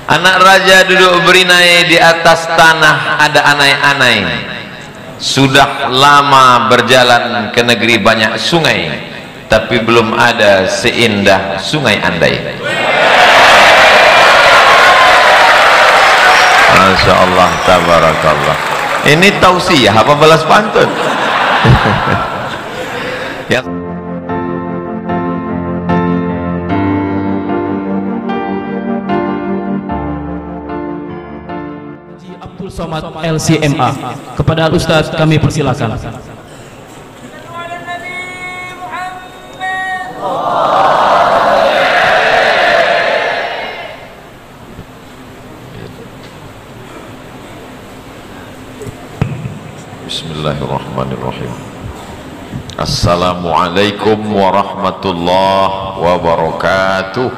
Anak raja duduk berinai di atas tanah, ada anai-anai. Sudah lama berjalan ke negeri banyak sungai, tapi belum ada seindah sungai Andai. Masya Allah, tabarakallah. Ini tausiah apa balas pantun? Ya. Abdul Somad LCMA, kepada Al-Ustaz kami persilakan. Bismillahirrahmanirrahim. Assalamualaikum warahmatullahi wabarakatuh.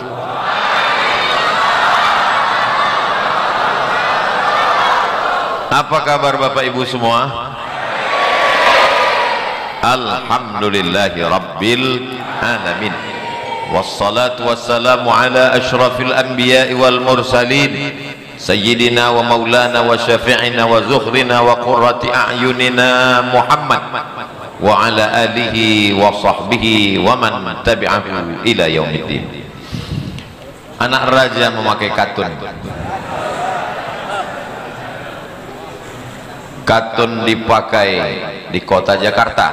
Apa kabar Bapak Ibu semua? Alhamdulillahi Rabbil Alamin. Wassalatu wassalamu ala ashrafil anbiya'i wal mursalin, Sayyidina wa maulana wa syafi'ina wa zukhrina wa qurrati a'yunina Muhammad wa ala alihi wa sahbihi wa man tabi'ahu ila yaumiddin. Anak raja memakai katun. Katun dipakai di kota Jakarta.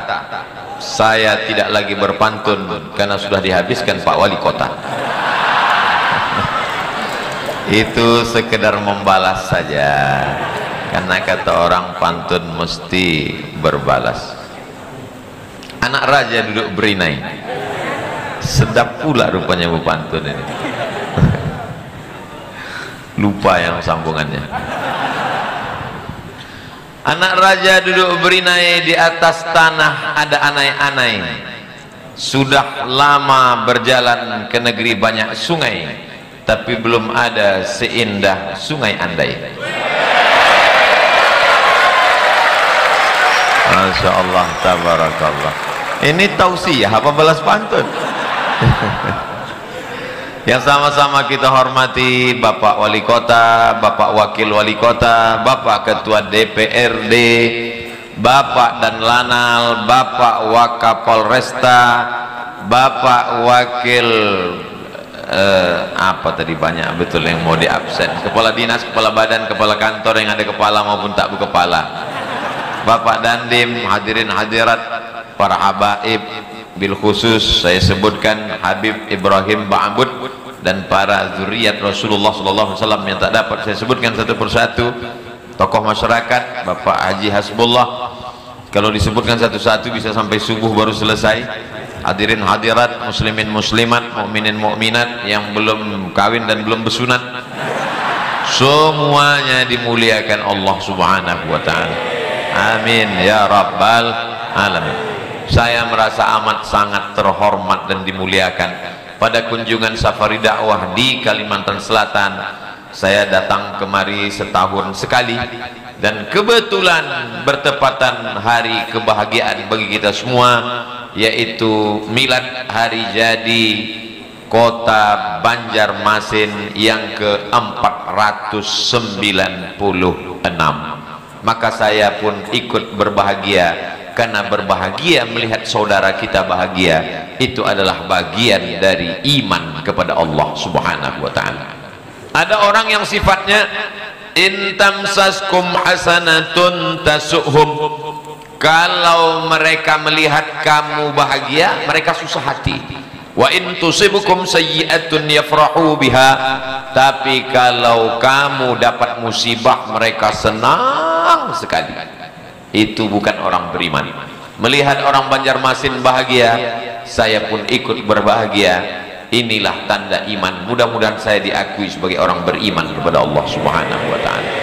Saya tidak lagi berpantun karena sudah dihabiskan Pak Wali Kota. Itu sekedar membalas saja, karena kata orang pantun mesti berbalas. Anak raja duduk berinai. Sedap pula rupanya bu pantun ini. Lupa yang sambungannya. Anak raja duduk berinai di atas tanah, ada anai-anai. Sudah lama berjalan ke negeri banyak sungai, tapi belum ada seindah sungai Andai. Masya Allah, tabarakallah. Ini tausiah apa balas pantun? Yang sama-sama kita hormati Bapak Wali Kota, Bapak Wakil Wali Kota, Bapak Ketua DPRD, Bapak dan Lanal, Bapak Wakapolresta, Bapak Wakil apa tadi banyak betul yang mau diabsen, Kepala Dinas, Kepala Badan, Kepala Kantor yang ada kepala maupun tak berkepala, Bapak Dandim, hadirin hadirat, para habaib, bil khusus saya sebutkan Habib Ibrahim Ba'abud dan para zuriat Rasulullah SAW yang tak dapat saya sebutkan satu persatu. Tokoh masyarakat Bapak Haji Hasbullah, kalau disebutkan satu-satu bisa sampai subuh baru selesai. Hadirin hadirat, muslimin muslimat, mukminin mukminat yang belum kawin dan belum bersunat, semuanya dimuliakan Allah Subhanahu wa taala. Amin ya rabbal alamin. Saya merasa amat sangat terhormat dan dimuliakan pada kunjungan safari dakwah di Kalimantan Selatan. Saya datang kemari setahun sekali dan kebetulan bertepatan hari kebahagiaan bagi kita semua, yaitu milad hari jadi kota Banjarmasin yang ke-496. Maka saya pun ikut berbahagia, karena berbahagia melihat saudara kita bahagia itu adalah bagian dari iman kepada Allah Subhanahu wa taala. Ada orang yang sifatnya in tamsaskum hasanatun tasuhum, kalau mereka melihat kamu bahagia mereka susah hati. Wa in tusibukum sayyi'atun yafrahu biha, tapi kalau kamu dapat musibah mereka senang sekali. Itu bukan orang beriman. Melihat orang Banjarmasin bahagia, saya pun ikut berbahagia. Inilah tanda iman. Mudah-mudahan saya diakui sebagai orang beriman kepada Allah Subhanahu wa taala.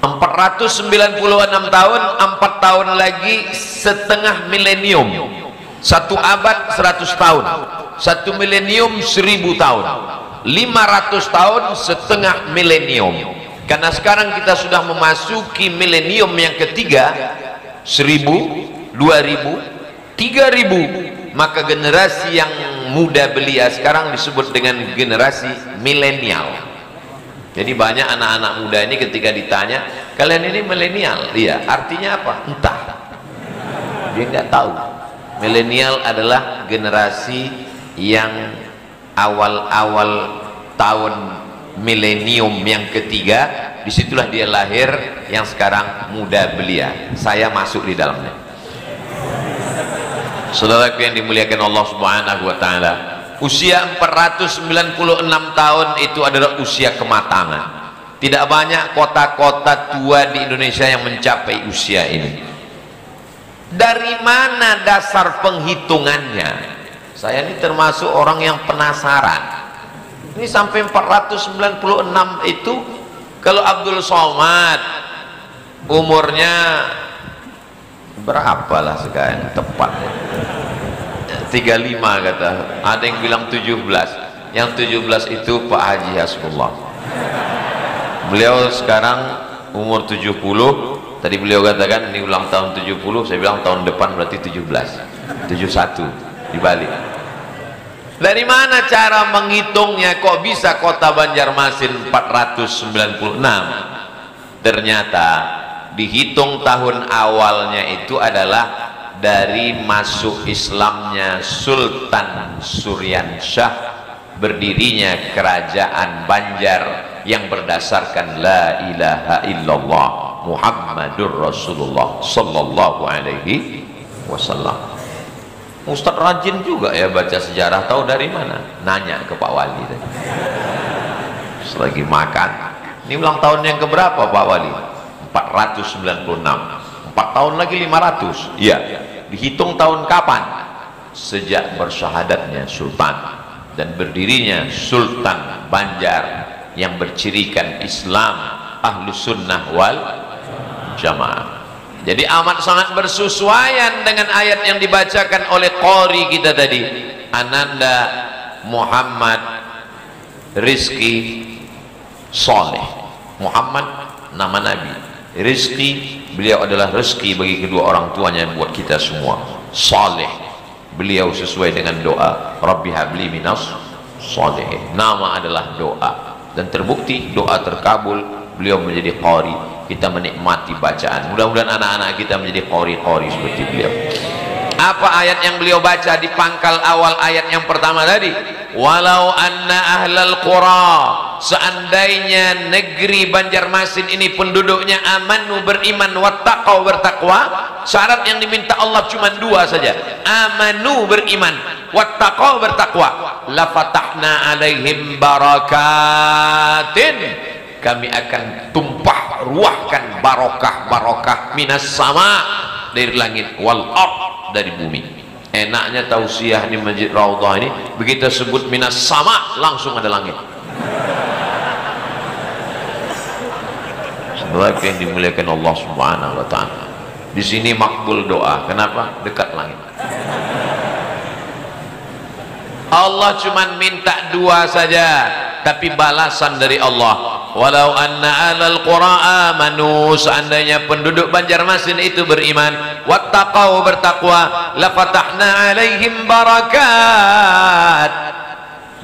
496 tahun, 4 tahun lagi setengah milenium. 1 abad 100 tahun. 1 milenium 1000 tahun. 500 tahun setengah milenium. Karena sekarang kita sudah memasuki milenium yang ketiga, 1000, 2000, 3000, Maka generasi yang muda belia sekarang disebut dengan generasi milenial. Jadi banyak anak-anak muda ini ketika ditanya, kalian ini milenial? Iya, artinya apa? Entah, dia nggak tahu. Milenial adalah generasi yang awal-awal tahun milenium yang ketiga, disitulah dia lahir, yang sekarang muda belia. Saya masuk di dalamnya. Saudaraku yang dimuliakan Allah Subhanahu wa taala, usia 496 tahun itu adalah usia kematangan. Tidak banyak kota-kota tua di Indonesia yang mencapai usia ini. Dari mana dasar penghitungannya? Saya ini termasuk orang yang penasaran. Ini sampai 496 itu, kalau Abdul Somad umurnya berapalah sekarang tepatnya? 35 kata. Ada yang bilang 17. Yang 17 itu Pak Haji Hasbullah. Beliau sekarang umur 70. Tadi beliau katakan ini ulang tahun 70, saya bilang tahun depan berarti 17. 71 dibalik. Dari mana cara menghitungnya? Kok bisa kota Banjarmasin 496? Ternyata dihitung tahun awalnya itu adalah dari masuk Islamnya Sultan Suryansyah, berdirinya kerajaan Banjar yang berdasarkan la ilaha illallah Muhammadur Rasulullah sallallahu alaihi wasallam. Ustadz rajin juga ya baca sejarah, tahu dari mana? Nanya ke Pak Wali tadi. Selagi makan. Ini ulang tahun yang keberapa Pak Wali? 496. 4 tahun lagi 500. Iya. Dihitung tahun kapan? Sejak bersyahadatnya Sultan dan berdirinya Sultan Banjar yang bercirikan Islam Ahlus Sunnah wal Jamaah. Jadi amat sangat bersesuaian dengan ayat yang dibacakan oleh qori kita tadi, Ananda Muhammad Rizki Soleh. Muhammad nama Nabi, Rizki beliau adalah rezeki bagi kedua orang tuanya buat kita semua. Soleh beliau sesuai dengan doa Rabbi habli minas solehin. Nama adalah doa, dan terbukti doa terkabul. Beliau menjadi qari, kita menikmati bacaan. Mudah-mudahan anak-anak kita menjadi qari-qari seperti beliau. Apa ayat yang beliau baca di pangkal awal ayat yang pertama tadi? Walau anna ahlal qura, seandainya negeri Banjarmasin ini penduduknya amanu beriman, wattaqau bertakwa. Syarat yang diminta Allah cuma 2 saja, amanu beriman, wattaqau bertakwa. La fatahna alaihim barakatin, kami akan tumpah ruahkan barokah-barokah minas sama, dari langit, wal ard, dari bumi. Enaknya tausiah di Masjid Raudhah ini, begitu sebut minas sama langsung ada langit. Saudara yang dimuliakan Allah Subhanahu wa taala, di sini makbul doa. Kenapa? Dekat langit. Allah cuma minta 2 saja, tapi balasan dari Allah. Walau anna alal qura amanu, seandainya penduduk Banjarmasin itu beriman, wattaqau bertakwa, la fatahna alaihim barakat.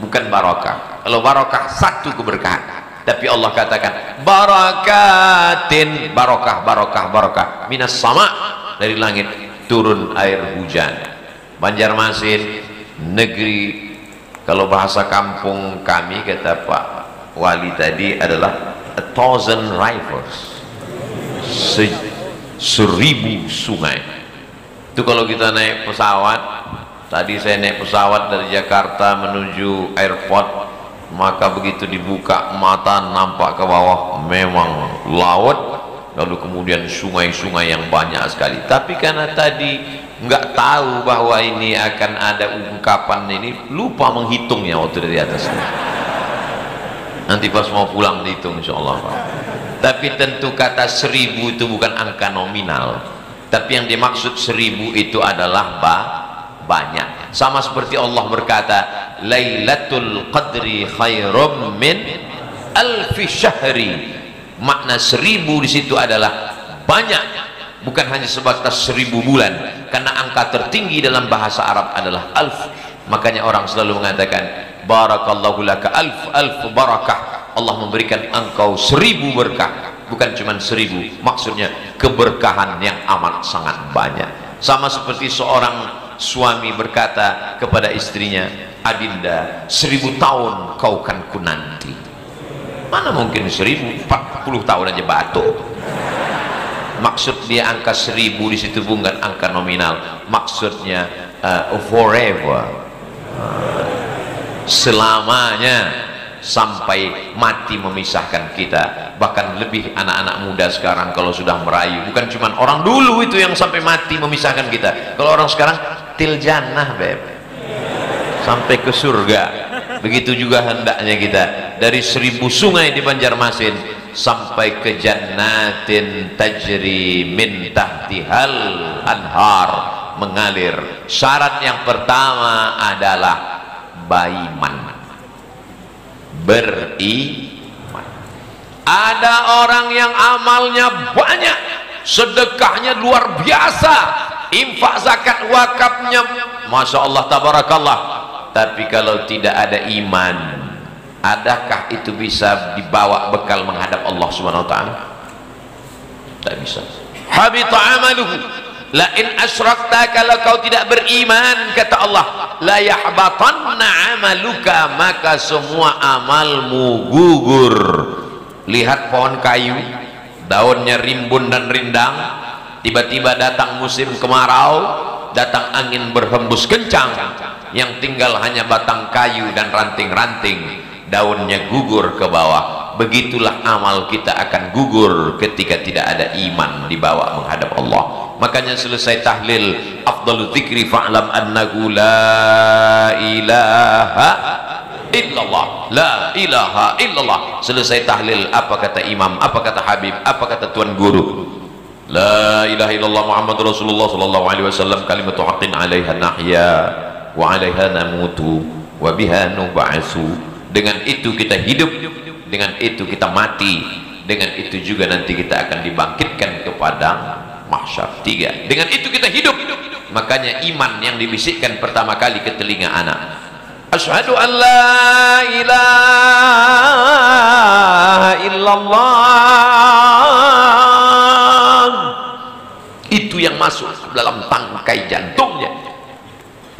Bukan barakah. Kalau barakah satu keberkahan, tapi Allah katakan barakatin, barokah, barokah, barokah minas sama, dari langit turun air hujan. Banjarmasin negeri, kalau bahasa kampung kami kata Pak Wali tadi adalah 1,000 rivers, 1000 sungai. Itu kalau kita naik pesawat, tadi saya naik pesawat dari Jakarta menuju airport, maka begitu dibuka mata nampak ke bawah memang laut, lalu kemudian sungai-sungai yang banyak sekali. Tapi karena tadi nggak tahu bahwa ini akan ada ungkapan ini, lupa menghitungnya waktu dari atas. Nanti pas mau pulang dihitung insyaallah. Tapi tentu kata 1000 itu bukan angka nominal, tapi yang dimaksud 1000 itu adalah banyak. Sama seperti Allah berkata Lailatul Qadri khairum min alfi syahri. Makna 1000 di situ adalah banyak, bukan hanya sebatas 1000 bulan, karena angka tertinggi dalam bahasa Arab adalah alf. Makanya orang selalu mengatakan barakallahu laka alf barakah, Allah memberikan engkau 1000 berkah, bukan cuma 1000, maksudnya keberkahan yang amat sangat banyak. Sama seperti seorang suami berkata kepada istrinya, adinda 1000 tahun kau kan ku nanti. Mana mungkin 1000, 40 tahun aja batuk. Maksud dia angka 1000 di situ bukan angka nominal, maksudnya forever, selamanya, sampai mati memisahkan kita. Bahkan lebih anak-anak muda sekarang kalau sudah merayu, bukan cuma orang dulu itu yang sampai mati memisahkan kita. Kalau orang sekarang til jannah beb, sampai ke surga. Begitu juga hendaknya kita, dari 1000 sungai di Banjarmasin sampai ke jannatin tajri min tahtihal anhar, mengalir. Syarat yang pertama adalah beriman. Ada orang yang amalnya banyak, sedekahnya luar biasa, infak zakat wakafnya masya Allah tabarakallah, tapi kalau tidak ada iman, adakah itu bisa dibawa bekal menghadap Allah Subhanahu wa taala? Tak bisa. Habita amaluhu la in asyrakta, kalau kau tidak beriman kata Allah, la yahbatanna amaluka, maka semua amalmu gugur. Lihat pohon kayu, daunnya rimbun dan rindang, tiba-tiba datang musim kemarau, datang angin berhembus kencang, yang tinggal hanya batang kayu dan ranting-ranting, daunnya gugur ke bawah. Begitulah amal kita akan gugur ketika tidak ada iman dibawa menghadap Allah. Makanya selesai tahlil, afdalu dzikri fa'lam annahu la ilaha illallah, la ilaha illallah. Selesai tahlil, apa kata imam, apa kata habib, apa kata tuan guru? La ilaha illallah Muhammadur Rasulullah sallallahu alaihi wasallam, kalimatu haqqin 'alaiha nahya wa 'alaiha namutu wa biha nub'atsu. Dengan itu kita hidup, dengan itu kita mati, dengan itu juga nanti kita akan dibangkitkan kepada mahsyar. 3, dengan itu kita hidup. Makanya iman yang dibisikkan pertama kali ke telinga anak, asyhadu an la ilaha illallah, itu yang masuk ke dalam tangkai jantungnya.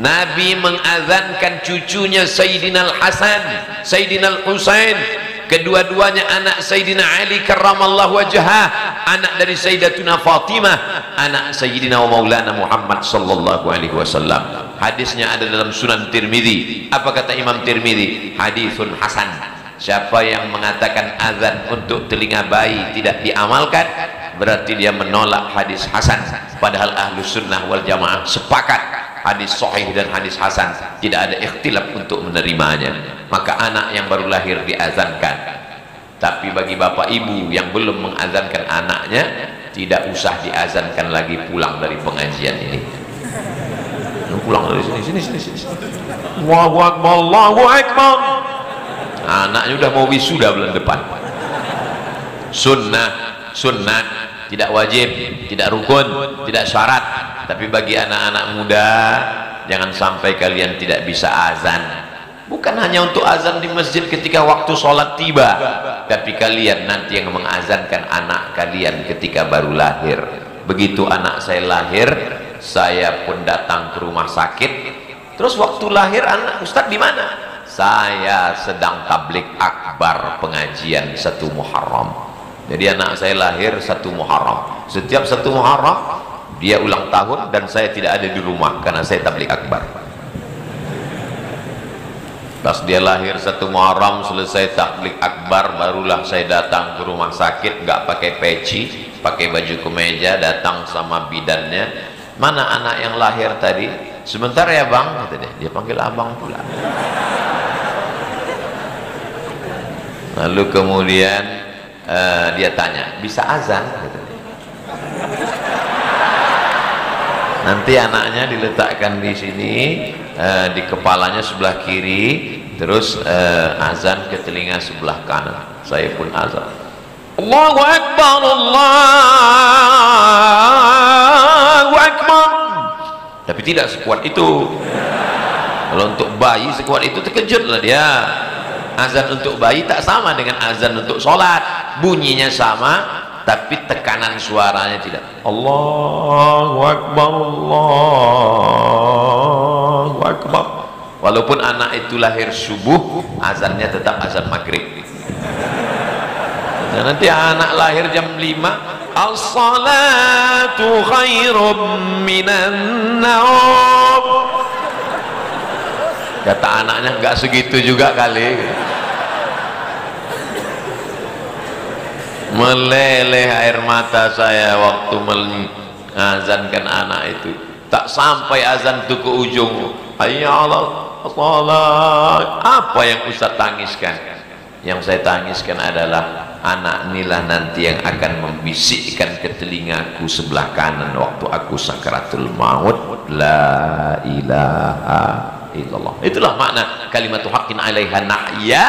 Nabi mengazankan cucunya Sayyidina Al-Hasan, Sayyidina Al-Husain, kedua-duanya anak Sayyidina Ali karramallahu wajhah, anak dari Sayyidatuna Fatimah, anak Sayyidina wa Maulana Muhammad sallallahu alaihi wasallam. Hadisnya ada dalam Sunan Tirmidzi. Apa kata Imam Tirmidzi? Hadisun hasan. Siapa yang mengatakan azan untuk telinga bayi tidak diamalkan, berarti dia menolak hadis hasan. Padahal Ahlus Sunnah wal Jamaah sepakat hadis sahih dan hadis hasan, tidak ada ikhtilaf untuk menerimanya. Maka anak yang baru lahir diazankan. Tapi bagi bapak ibu yang belum mengazankan anaknya, tidak usah diazankan lagi pulang dari pengajian ini. Pulang dari sini. Allahu Akbar, Allahu Akbar. Anaknya udah mau wisuda bulan depan. Sunnah, tidak wajib, tidak rukun, tidak syarat. Tapi bagi anak-anak muda, jangan sampai kalian tidak bisa azan. Bukan hanya untuk azan di masjid ketika waktu sholat tiba, tapi kalian nanti yang mengazankan anak kalian ketika baru lahir. Begitu anak saya lahir, saya pun datang ke rumah sakit. Terus waktu lahir anak Ustadz di mana? Saya sedang tablik akbar pengajian 1 Muharram. Jadi anak saya lahir 1 Muharram. Setiap 1 Muharram dia ulang tahun dan saya tidak ada di rumah karena saya tablik akbar. Pas dia lahir 1 Muharram, selesai tablik akbar, barulah saya datang ke rumah sakit, nggak pakai peci, pakai baju kemeja, datang sama bidannya. Mana anak yang lahir tadi? Sebentar ya bang, kata dia. Dia panggil abang pula. Lalu kemudian dia tanya, bisa azan? Kata dia. Nanti anaknya diletakkan di sini, di kepalanya sebelah kiri, terus azan ke telinga sebelah kanan. Saya pun azan, Allahu Akbar, Allahu Akbar. Tapi tidak sekuat itu. Kalau untuk bayi sekuat itu terkejutlah dia. Azan untuk bayi tak sama dengan azan untuk sholat. Bunyinya sama, tapi tekanan suaranya tidak. Allahu Akbar, Allahu Akbar. Walaupun anak itu lahir subuh, azannya tetap azan maghrib. Dan nanti anak lahir jam 5, as-salatu khairum minan naum. Kata anaknya enggak segitu juga kali. Meleleh air mata saya waktu mengazankan anak itu. Tak sampai azan itu ke ujung, hayya 'alas shalah. Apa yang Ustaz tangiskan? Yang saya tangiskan adalah anak inilah nanti yang akan membisikkan ke telingaku sebelah kanan waktu aku sakaratul maut, la ilaha illallah. Itulah makna kalimatu haqqin 'alaiha nahya.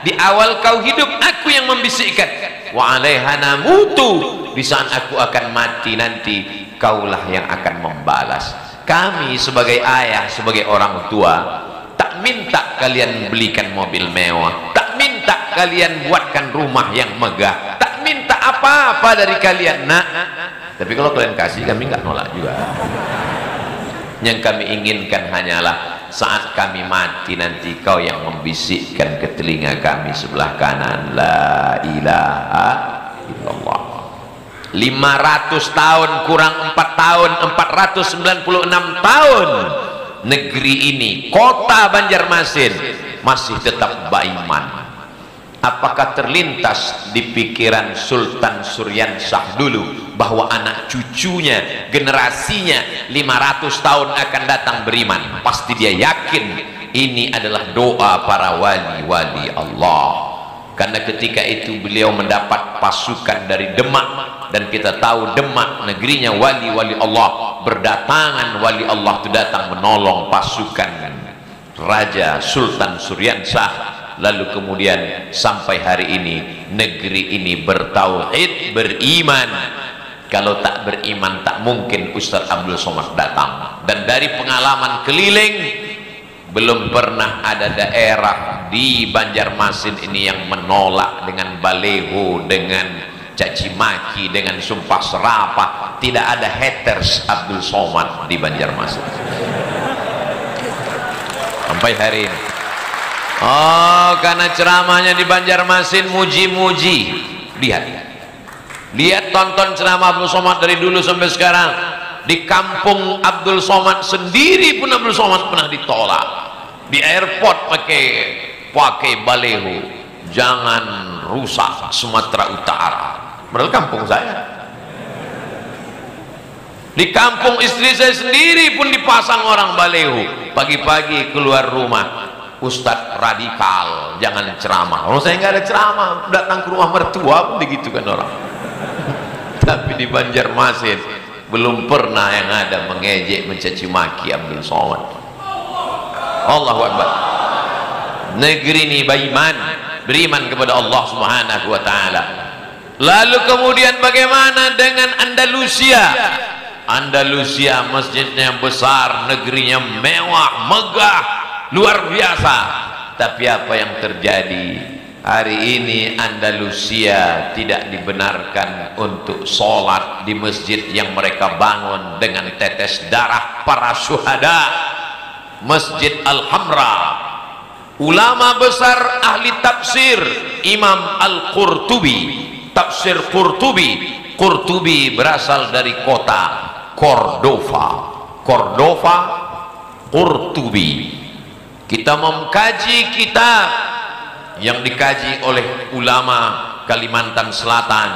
Di awal kau hidup, aku yang membisikkan, wa 'alaiha namutu. Di saat aku akan mati nanti, kaulah yang akan membalas. Kami sebagai ayah, sebagai orang tua, tak minta kalian belikan mobil mewah, tak minta kalian buatkan rumah yang megah, tak minta apa-apa dari kalian, nak. Tapi kalau kalian kasih, kami nggak nolak juga. Yang kami inginkan hanyalah saat kami mati nanti, kau yang membisikkan ke telinga kami sebelah kanan, la ilaha illallah. 500 tahun kurang 4 tahun, 496 tahun negeri ini, kota Banjarmasin masih tetap baiman. Apakah terlintas di pikiran Sultan Suryansah dulu bahwa anak cucunya, generasinya 500 tahun akan datang beriman? Pasti dia yakin ini adalah doa para wali-wali Allah. Karena ketika itu beliau mendapat pasukan dari Demak, dan kita tahu Demak negerinya wali-wali Allah. Berdatangan wali Allah itu datang menolong pasukan Raja Sultan Suryansah. Lalu kemudian sampai hari ini negeri ini bertauhid, beriman. Kalau tak beriman tak mungkin Ustaz Abdul Somad datang. Dan dari pengalaman keliling, belum pernah ada daerah di Banjarmasin ini yang menolak dengan baleho, dengan caci maki, dengan sumpah serapah. Tidak ada haters Abdul Somad di Banjarmasin sampai hari ini. Oh, karena ceramahnya di Banjarmasin muji-muji. Lihat tonton ceramah Abdul Somad dari dulu sampai sekarang. Di kampung Abdul Somad sendiri pun Abdul Somad pernah ditolak. Di airport pakai baleho, jangan rusak Sumatera Utara. Padahal kampung saya. Di kampung istri saya sendiri pun dipasang orang baleho. Pagi-pagi keluar rumah, Ustadz radikal, jangan ceramah. Kalau saya nggak ada ceramah, datang ke rumah mertua pun begitu kan orang. Tapi di Banjarmasin belum pernah yang ada mengejek, mencaci maki Abdul Somad. Allahu Akbar. Negeri ini beriman kepada Allah Subhanahu wa taala. Lalu kemudian bagaimana dengan Andalusia? Andalusia masjidnya besar, negerinya mewah, megah, luar biasa. Tapi apa yang terjadi? Hari ini Andalusia tidak dibenarkan untuk sholat di masjid yang mereka bangun dengan tetes darah para syuhada, Masjid Al-Hamra. Ulama besar ahli tafsir Imam Al-Qurtubi, tafsir Qurtubi berasal dari kota Cordova, Qurtubi. Kita mengkaji kitab yang dikaji oleh ulama Kalimantan Selatan,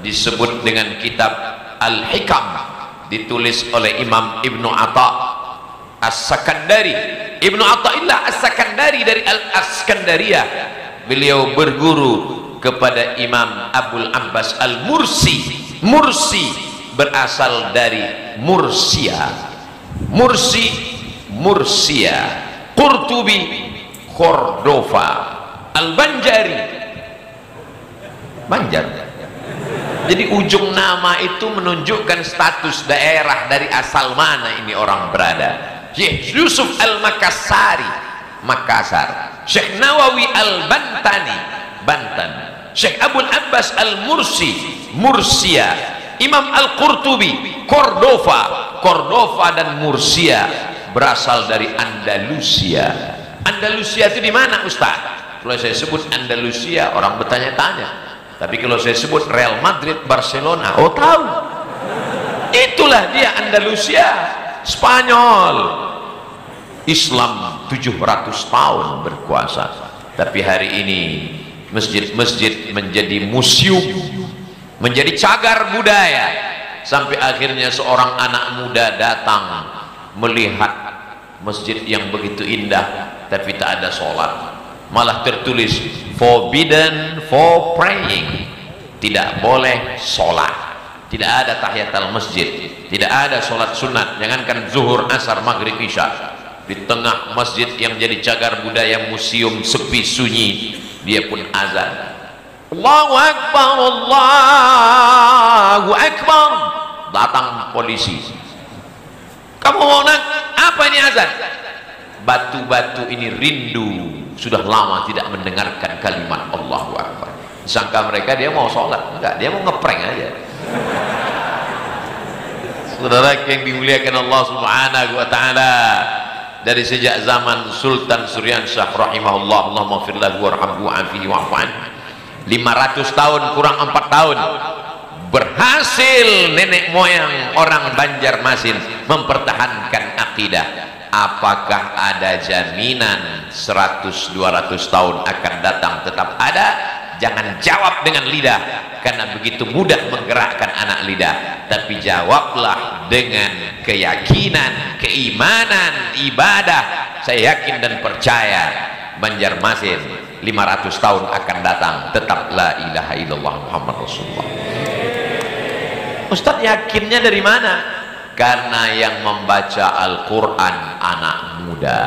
disebut dengan kitab Al-Hikam, ditulis oleh Imam Ibnu Atta As-Sakandari. Ibnu Atta'illah As-Sakandari dari Al-Askandariyah. Beliau berguru kepada Imam Abul Abbas Al-Mursi. Mursi berasal dari Mursia. Mursia. Qurtubi, Cordova. Al-Banjari, Banjar. Jadi ujung nama itu menunjukkan status daerah dari asal mana ini orang berada. Syekh Yusuf Al-Makassari, Makassar. Syekh Nawawi Al-Bantani, Banten. Syekh Abul Abbas Al-Mursi, Mursia. Imam Al-Qurtubi, Cordova dan Mursia berasal dari Andalusia. Andalusia itu di mana, Ustaz? Kalau saya sebut Andalusia, orang bertanya-tanya. Tapi kalau saya sebut Real Madrid, Barcelona, oh tahu. Itulah dia Andalusia, Spanyol. Islam 700 tahun berkuasa. Tapi hari ini masjid-masjid menjadi museum, menjadi cagar budaya. Sampai akhirnya seorang anak muda datang melihat masjid yang begitu indah, tapi tak ada sholat. Malah tertulis forbidden for praying, tidak boleh sholat, tidak ada tahiyatul masjid, tidak ada sholat sunat, jangankan zuhur, asar, maghrib, isya. Di tengah masjid yang jadi cagar budaya, museum sepi sunyi, dia pun azan, Allahu Akbar, Allahu Akbar. Datang polisi, kamu mau apa ini azan? Batu-batu ini rindu, sudah lama tidak mendengarkan kalimat Allahu Akbar. Sangka mereka dia mau sholat, enggak, dia mau ngeprank aja. Saudara yang dimuliakan Allah Subhanahu wa taala, dari sejak zaman Sultan Suryansyah rahimahullah, Allahumma fir lahu warhamhu wa'afihi wa'fu anhu, 500 tahun kurang 4 tahun berhasil nenek moyang orang Banjarmasin mempertahankan akidah. Apakah ada jaminan 100-200 tahun akan datang tetap ada? Jangan jawab dengan lidah, karena begitu mudah menggerakkan anak lidah. Tapi jawablah dengan keyakinan, keimanan, ibadah. Saya yakin dan percaya Banjarmasin 500 tahun akan datang tetap la ilaha illallah Muhammad Rasulullah. Ustaz yakinnya dari mana? Karena yang membaca Al-Quran anak muda,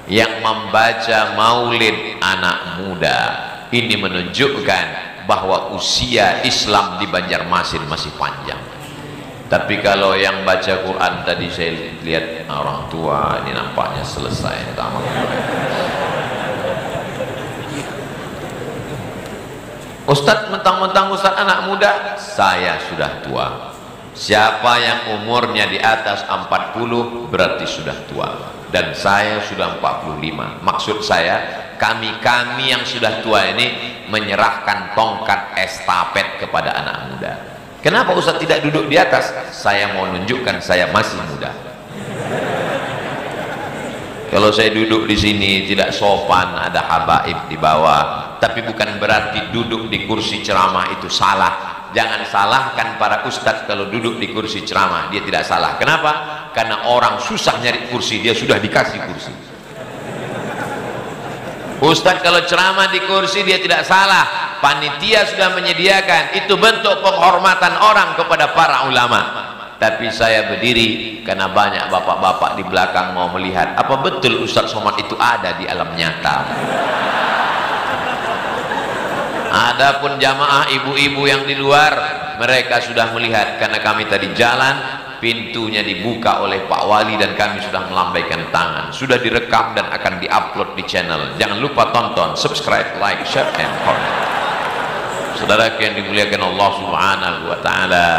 yang membaca maulid anak muda. Ini menunjukkan bahwa usia Islam di Banjarmasin masih panjang. Tapi kalau yang baca Quran tadi saya lihat orang tua, ini nampaknya selesai. Ustadz, mentang-mentang Ustadz anak muda, saya sudah tua. Siapa yang umurnya di atas 40 berarti sudah tua, dan saya sudah 45. Maksud saya, kami yang sudah tua ini menyerahkan tongkat estafet kepada anak muda. Kenapa Ustadz tidak duduk di atas? Saya mau menunjukkan saya masih muda. Kalau saya duduk di sini tidak sopan, ada habaib di bawah, tapi bukan berarti duduk di kursi ceramah itu salah. Jangan salahkan para ustadz kalau duduk di kursi ceramah, dia tidak salah. Kenapa? Karena orang susah nyari kursi, dia sudah dikasih kursi. Ustadz kalau ceramah di kursi dia tidak salah, panitia sudah menyediakan, itu bentuk penghormatan orang kepada para ulama. Tapi saya berdiri karena banyak bapak-bapak di belakang mau melihat apa betul Ustadz Somad itu ada di alam nyata. Adapun jamaah ibu-ibu yang di luar, mereka sudah melihat karena kami tadi jalan, pintunya dibuka oleh Pak Wali dan kami sudah melambaikan tangan. Sudah direkam dan akan diupload di channel. Jangan lupa tonton, subscribe, like, share, and comment. Saudara yang dimuliakan Allah Subhanahu wa taala,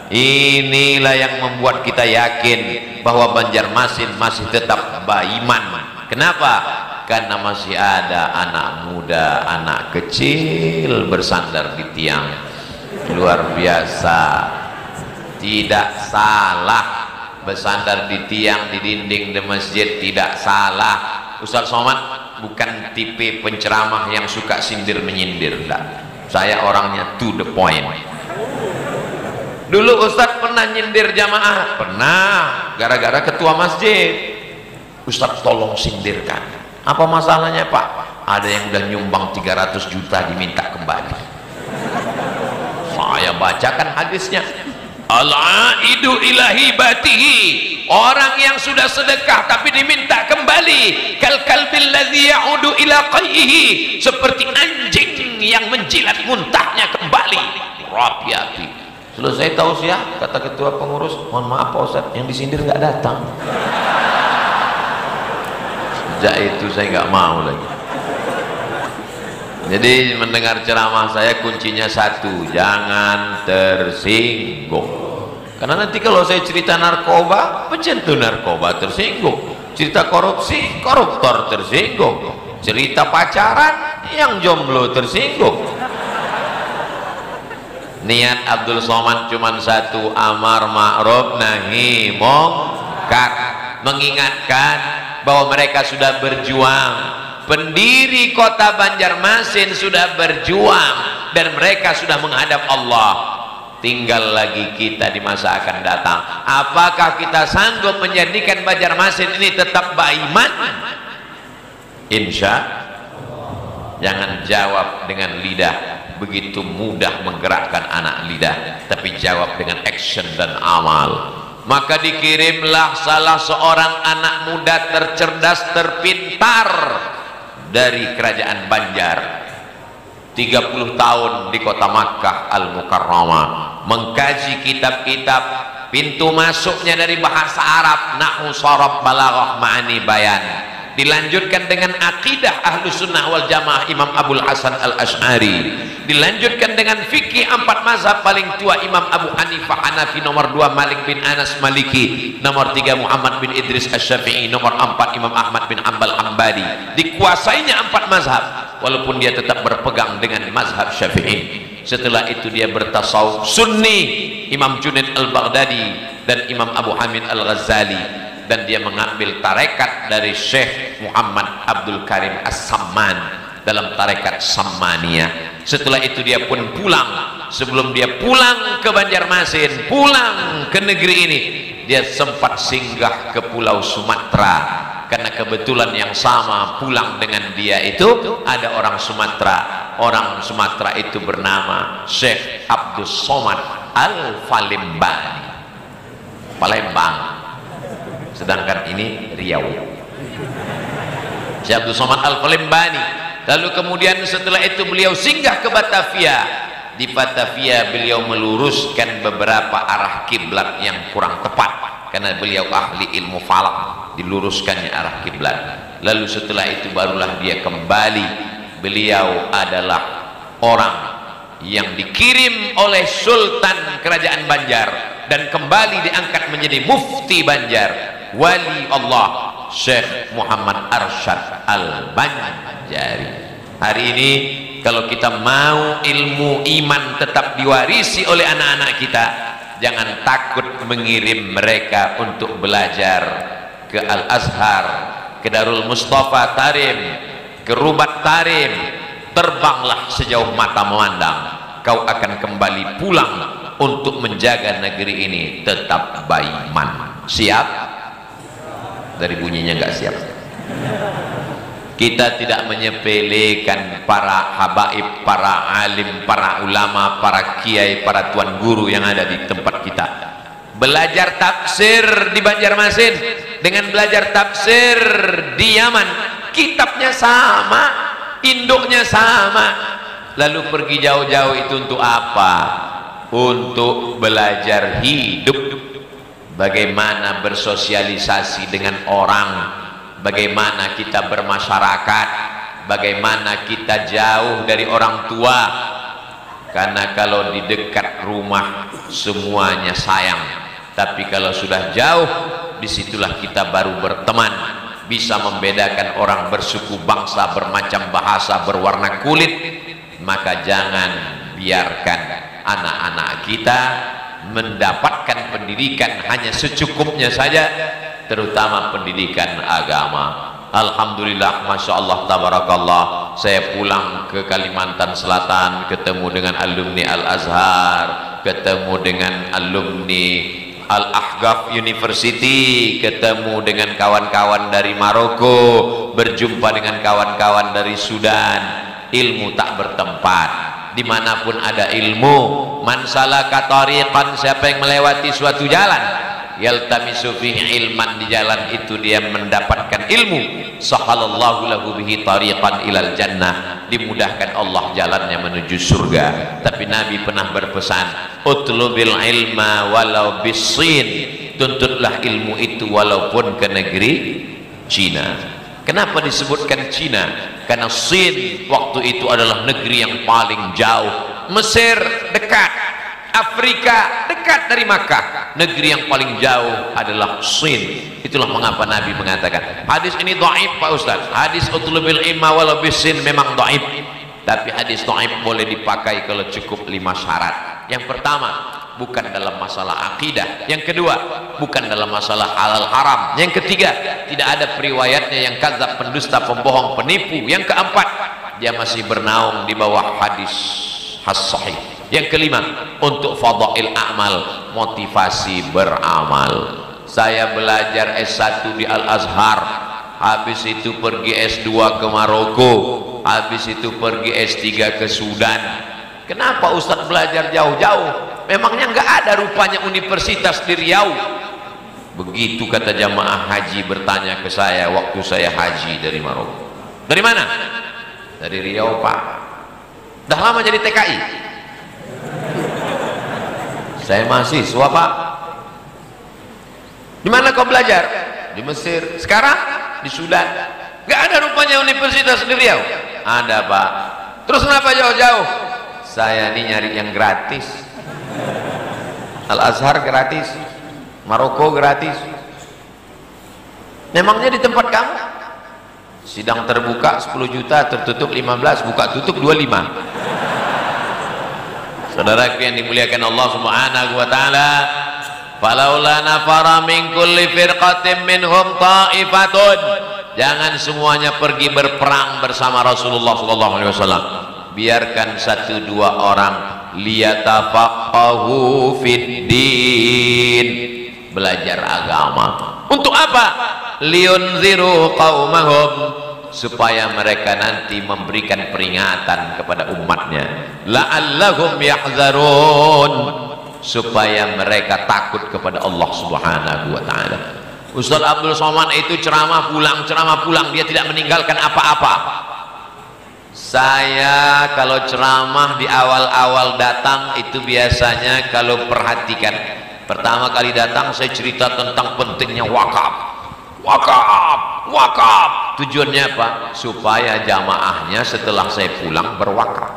inilah yang membuat kita yakin bahwa Banjarmasin masih tetap beriman. Kenapa? Karena masih ada anak muda, anak kecil bersandar di tiang. Luar biasa. Tidak salah bersandar di tiang, di dinding di masjid, tidak salah. Ustaz Somad bukan tipe penceramah yang suka sindir menyindir, enggak. Saya orangnya to the point. Dulu Ustaz pernah nyindir jamaah, pernah, gara-gara ketua masjid. Ustaz tolong sindirkan. Apa masalahnya Pak? Ada yang udah nyumbang 300 juta diminta kembali. Saya bacakan hadisnya. Al-aidu ila hibatihi, orang yang sudah sedekah tapi diminta kembali, kal kalbil ladzi ya'udu ila qayyihi, seperti anjing yang menjilat muntahnya kembali. rapi-api. Selesai tausiah, kata ketua pengurus, mohon maaf Pak Ustadz, yang disindir nggak datang. Sejak itu saya nggak mau lagi. Jadi mendengar ceramah saya kuncinya satu, jangan tersinggung. Karena nanti kalau saya cerita narkoba, pecandu narkoba tersinggung. Cerita korupsi, koruptor tersinggung. Cerita pacaran, yang jomblo tersinggung. Niat Abdul Somad cuma satu, amar ma'ruf nahi mungkar, mengingatkan bahwa mereka sudah berjuang. Pendiri kota Banjarmasin sudah berjuang dan mereka sudah menghadap Allah. Tinggal lagi kita di masa akan datang, apakah kita sanggup menjadikan Banjarmasin ini tetap beriman? Insya Allah. Jangan jawab dengan lidah, begitu mudah menggerakkan anak lidah, tapi jawab dengan action dan amal. Maka dikirimlah salah seorang anak muda tercerdas, terpintar dari kerajaan Banjar, 30 tahun di kota Makkah Al-Mukarramah, mengkaji kitab-kitab. Pintu masuknya dari bahasa Arab, nahwu, sharaf, balaghah, ma'ani, bayan. Dilanjutkan dengan akidah Ahlus Sunnah wal Jamaah Imam Abul Hasan Al-Asy'ari. Dilanjutkan dengan fikih 4 mazhab paling tua, Imam Abu Hanifah Hanafi, nomor 2 Malik bin Anas Maliki, nomor 3 Muhammad bin Idris Asy-Syafi'i, nomor 4 Imam Ahmad bin Hanbal Hambali. Dikuasainya 4 mazhab walaupun dia tetap berpegang dengan mazhab Syafi'i. Setelah itu dia bertasawuf Sunni, Imam Junaid Al-Baghdadi dan Imam Abu Hamid Al-Ghazali, dan dia mengambil tarekat dari Syekh Muhammad Abdul Karim As-Samman dalam tarekat Sammaniyah. Setelah itu dia pun pulang. Sebelum dia pulang ke Banjarmasin, pulang ke negeri ini, dia sempat singgah ke Pulau Sumatera, karena kebetulan yang sama pulang dengan dia itu ada orang Sumatera. Orang Sumatera itu bernama Syekh Abdul Somad Al-Falimbani, Palembang, sedangkan ini Riau. Syekh Abdul Somad Al-Falimbani. Lalu kemudian setelah itu beliau singgah ke Batavia. Di Batavia beliau meluruskan beberapa arah kiblat yang kurang tepat, karena beliau ahli ilmu falak, diluruskannya arah kiblat. Lalu setelah itu barulah dia kembali. Beliau adalah orang yang dikirim oleh Sultan Kerajaan Banjar dan kembali diangkat menjadi mufti Banjar, wali Allah, Syekh Muhammad Arsyad Al-Banjari. Hari ini kalau kita mau ilmu iman tetap diwarisi oleh anak-anak kita, jangan takut mengirim mereka untuk belajar ke Al-Azhar, ke Darul Mustafa Tarim, ke Rubat Tarim. Terbanglah sejauh mata memandang, kau akan kembali pulang untuk menjaga negeri ini tetap beriman. Siap? Dari bunyinya nggak siap. Kita tidak menyepelekan para habaib, para alim, para ulama, para kiai, para tuan guru yang ada di tempat kita. Belajar tafsir di Banjarmasin dengan belajar tafsir di Yaman, kitabnya sama, induknya sama. Lalu pergi jauh-jauh itu untuk apa? Untuk belajar hidup, bagaimana bersosialisasi dengan orang, bagaimana kita bermasyarakat, bagaimana kita jauh dari orang tua. Karena kalau di dekat rumah semuanya sayang, tapi kalau sudah jauh, disitulah kita baru berteman, bisa membedakan orang bersuku bangsa, bermacam bahasa, berwarna kulit. Maka jangan biarkan anak-anak kita mendapatkan pendidikan hanya secukupnya saja, terutama pendidikan agama. Alhamdulillah, Masya Allah, Tabarakallah, saya pulang ke Kalimantan Selatan, ketemu dengan alumni Al-Azhar, ketemu dengan alumni Al-Ahqaf University, ketemu dengan kawan-kawan dari Maroko, berjumpa dengan kawan-kawan dari Sudan. Ilmu tak bertempat, dimanapun ada ilmu. Man salaka tariqan, siapa yang melewati suatu jalan, yaltamisu fihi ilman, di jalan itu dia mendapatkan ilmu, sahalallahu lahu bihi tariqan ilal jannah, dimudahkan Allah jalannya menuju surga. Tapi Nabi pernah berpesan, utlubil ilma walau bisin, tuntutlah ilmu itu walaupun ke negeri Cina. Kenapa disebutkan Cina? Karena Sin waktu itu adalah negeri yang paling jauh. Mesir dekat, Afrika dekat dari Makkah. Negeri yang paling jauh adalah Sin. Itulah mengapa Nabi mengatakan, hadis ini dhaif Pak Ustaz. Hadis utlubil ilma walau bisin memang dhaif. Tapi hadis dhaif boleh dipakai kalau cukup 5 syarat. Yang pertama, bukan dalam masalah akidah. Yang kedua, bukan dalam masalah halal haram. Yang ketiga, tidak ada periwayatnya yang kadzab, pendusta, pembohong, penipu. Yang keempat, dia masih bernaung di bawah hadis as-sahih. Yang kelima, untuk fadail amal, motivasi beramal. Saya belajar S1 di Al-Azhar, habis itu pergi S2 ke Maroko, habis itu pergi S3 ke Sudan. Kenapa Ustadz belajar jauh-jauh? Memangnya nggak ada rupanya universitas di Riau? Begitu kata jamaah haji bertanya ke saya waktu saya haji dari Maroko. Dari mana? Dari Riau Pak. Dah lama jadi TKI? Saya mahasiswa Pak. Di mana kau belajar? Di Mesir. Sekarang di Sudan. Nggak ada rupanya universitas di Riau? Ada Pak. Terus kenapa jauh-jauh? Saya ini nyari yang gratis. Al-Azhar gratis, Maroko gratis. Memangnya di tempat kamu sidang terbuka 10 juta, tertutup 15, buka tutup 25. Saudaraku yang dimuliakan Allah Subhanahu wa taala, falaula nafara min kulli firqatin minhum ta'ifatun, jangan semuanya pergi berperang bersama Rasulullah sallallahu alaihi wasallam. Biarkan 1-2 orang, liyatafaqahu fid din, belajar agama. Untuk apa? Liyunziru qaumahum, supaya mereka nanti memberikan peringatan kepada umatnya. La'allahum yahzarun, supaya mereka takut kepada Allah Subhanahu wa taala. Ustaz Abdul Somad itu ceramah pulang, dia tidak meninggalkan apa-apa. Saya kalau ceramah di awal-awal datang itu biasanya kalau perhatikan, pertama kali datang saya cerita tentang pentingnya wakaf. Tujuannya apa? Supaya jamaahnya setelah saya pulang berwakaf.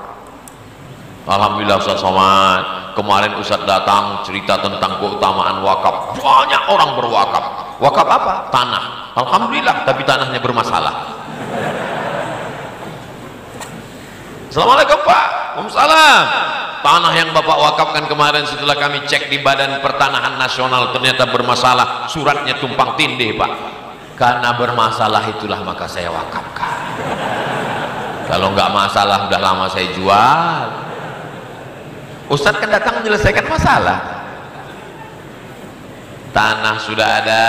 Alhamdulillah Ustaz Somad, kemarin Ustaz datang cerita tentang keutamaan wakaf, banyak orang berwakaf. Wakaf apa? Tanah. Alhamdulillah, tapi tanahnya bermasalah. Assalamualaikum Pak. Waalaikumsalam. Tanah yang Bapak wakafkan kemarin setelah kami cek di Badan Pertanahan Nasional ternyata bermasalah, suratnya tumpang tindih Pak. Karena bermasalah itulah maka saya wakafkan. Kalau nggak masalah udah lama saya jual. Ustadz kan datang menyelesaikan masalah. Tanah sudah ada,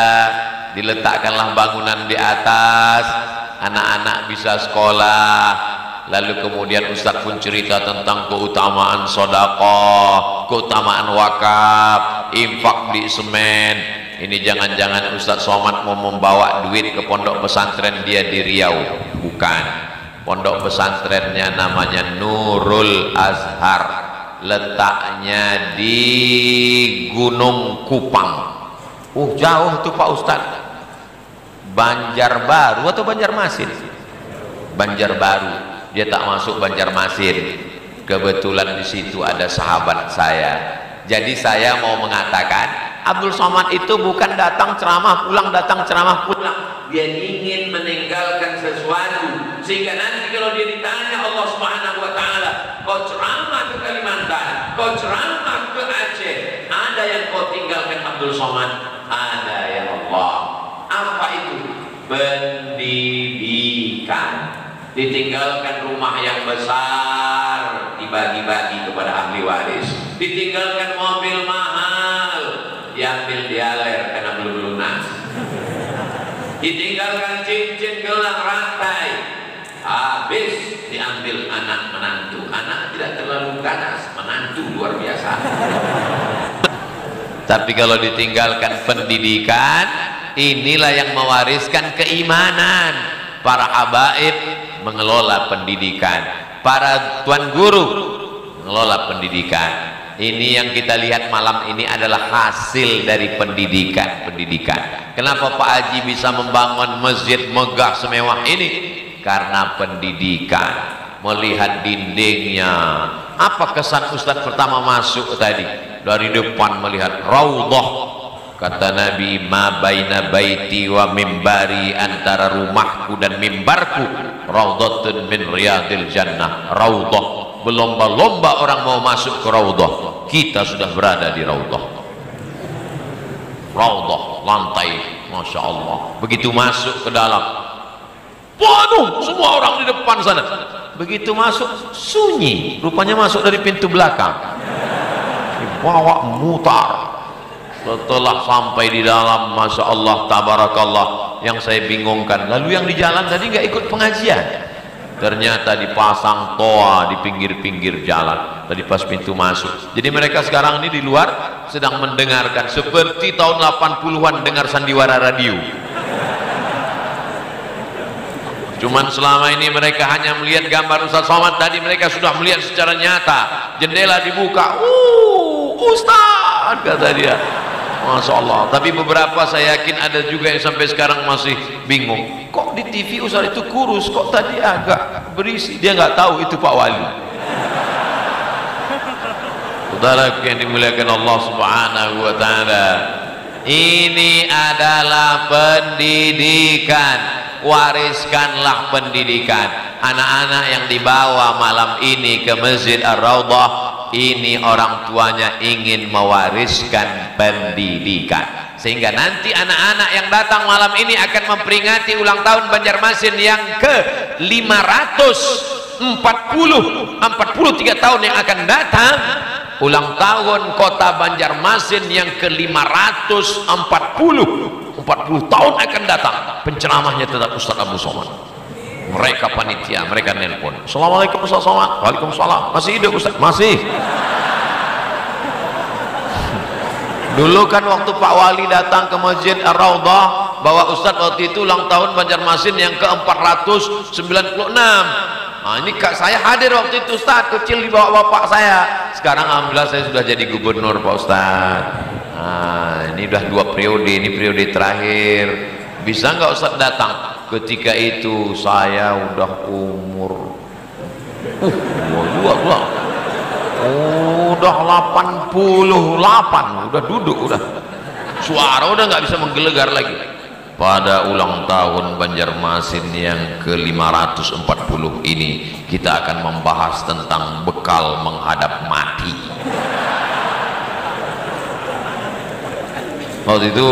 diletakkanlah bangunan di atas, anak-anak bisa sekolah. Lalu kemudian Ustadz pun cerita tentang keutamaan sedekah, keutamaan wakaf, infak di semen. Ini jangan-jangan Ustadz Somad mau membawa duit ke pondok pesantren dia di Riau? Bukan. Pondok pesantrennya namanya Nurul Azhar, letaknya di Gunung Kupang. Jauh tuh Pak Ustadz. Banjarbaru atau Banjarmasin? Banjarbaru. Dia tak masuk Banjarmasin. Kebetulan di situ ada sahabat saya. Jadi saya mau mengatakan, Abdul Somad itu bukan datang ceramah pulang, datang ceramah pulang. Dia ingin meninggalkan sesuatu sehingga nanti kalau dia ditanya Allah Subhanahu wa taala, kau ceramah ke Kalimantan, kau ceramah ke Aceh, ada yang kau tinggalkan Abdul Somad? Ada ya Allah. Apa itu? Pendidikan. Ditinggalkan rumah yang besar, dibagi-bagi kepada ahli waris. Ditinggalkan mobil mahal, diambil dialer karena belum lunas. Ditinggalkan cincin gelang rantai, habis diambil anak menantu. Anak tidak terlalu ganas, menantu luar biasa. Tapi kalau ditinggalkan pendidikan, inilah yang mewariskan keimanan. Para habaib mengelola pendidikan, para tuan guru mengelola pendidikan. Ini yang kita lihat malam ini adalah hasil dari pendidikan. Kenapa Pak Haji bisa membangun masjid megah semewah ini? Karena pendidikan. Melihat dindingnya, apa kesan Ustadz pertama masuk tadi? Dari depan melihat raudhah. Kata Nabi, ma baina baiti wa mimbari, antara rumahku dan mimbarku raudhatun min riyadil jannah. Raudhah, berlomba-lomba orang mau masuk ke raudhah. Kita sudah berada di raudhah. Raudhah, lantai, masya Allah. Begitu masuk ke dalam, waduh, semua orang di depan sana. Begitu masuk, sunyi. Rupanya masuk dari pintu belakang. Dibawa mutar. Setelah sampai di dalam, masya Allah, tabarakallah. Yang saya bingungkan, lalu yang di jalan tadi nggak ikut pengajian. Ternyata dipasang toa di pinggir-pinggir jalan. Tadi pas pintu masuk. Jadi mereka sekarang ini di luar sedang mendengarkan seperti tahun 80-an dengar sandiwara radio. Cuman selama ini mereka hanya melihat gambar Ustaz Somad. Tadi mereka sudah melihat secara nyata. Jendela dibuka, Ustaz, kata dia. Masya Allah. Tapi beberapa saya yakin ada juga yang sampai sekarang masih bingung. Kok di TV Ustaz itu kurus, kok tadi agak berisi? Dia nggak tahu itu Pak Wali. Saudara yang dimuliakan Allah Subhanahu wa Ta'ala, ini adalah pendidikan. Wariskanlah pendidikan. Anak-anak yang dibawa malam ini ke Masjid Ar-Raudhah, ini orang tuanya ingin mewariskan pendidikan, sehingga nanti anak-anak yang datang malam ini akan memperingati ulang tahun Banjarmasin yang ke 543 tahun yang akan datang. Ulang tahun kota Banjarmasin yang ke 540 tahun akan datang. Penceramahnya tetap Ustaz Abu Somad. Mereka panitia, mereka nelpon, Assalamualaikum Ustaz Somad. Waalaikumsalam. Masih hidup Ustaz? Masih. Dulu kan waktu Pak Wali datang ke Masjid Ar-Raudhah, bawa Ustaz waktu itu ulang tahun Banjarmasin yang ke 496. Nah, ini kak saya hadir waktu itu Ustaz, kecil di bawah bapak saya. Sekarang alhamdulillah saya sudah jadi gubernur Pak Ustaz. Nah, ini udah 2 periode, ini periode terakhir. Bisa nggak Ustaz datang? Ketika itu saya udah umur udah 88, udah duduk, udah suara udah nggak bisa menggelegar lagi. Pada ulang tahun Banjarmasin yang ke 540 ini kita akan membahas tentang bekal menghadap mati. Waktu itu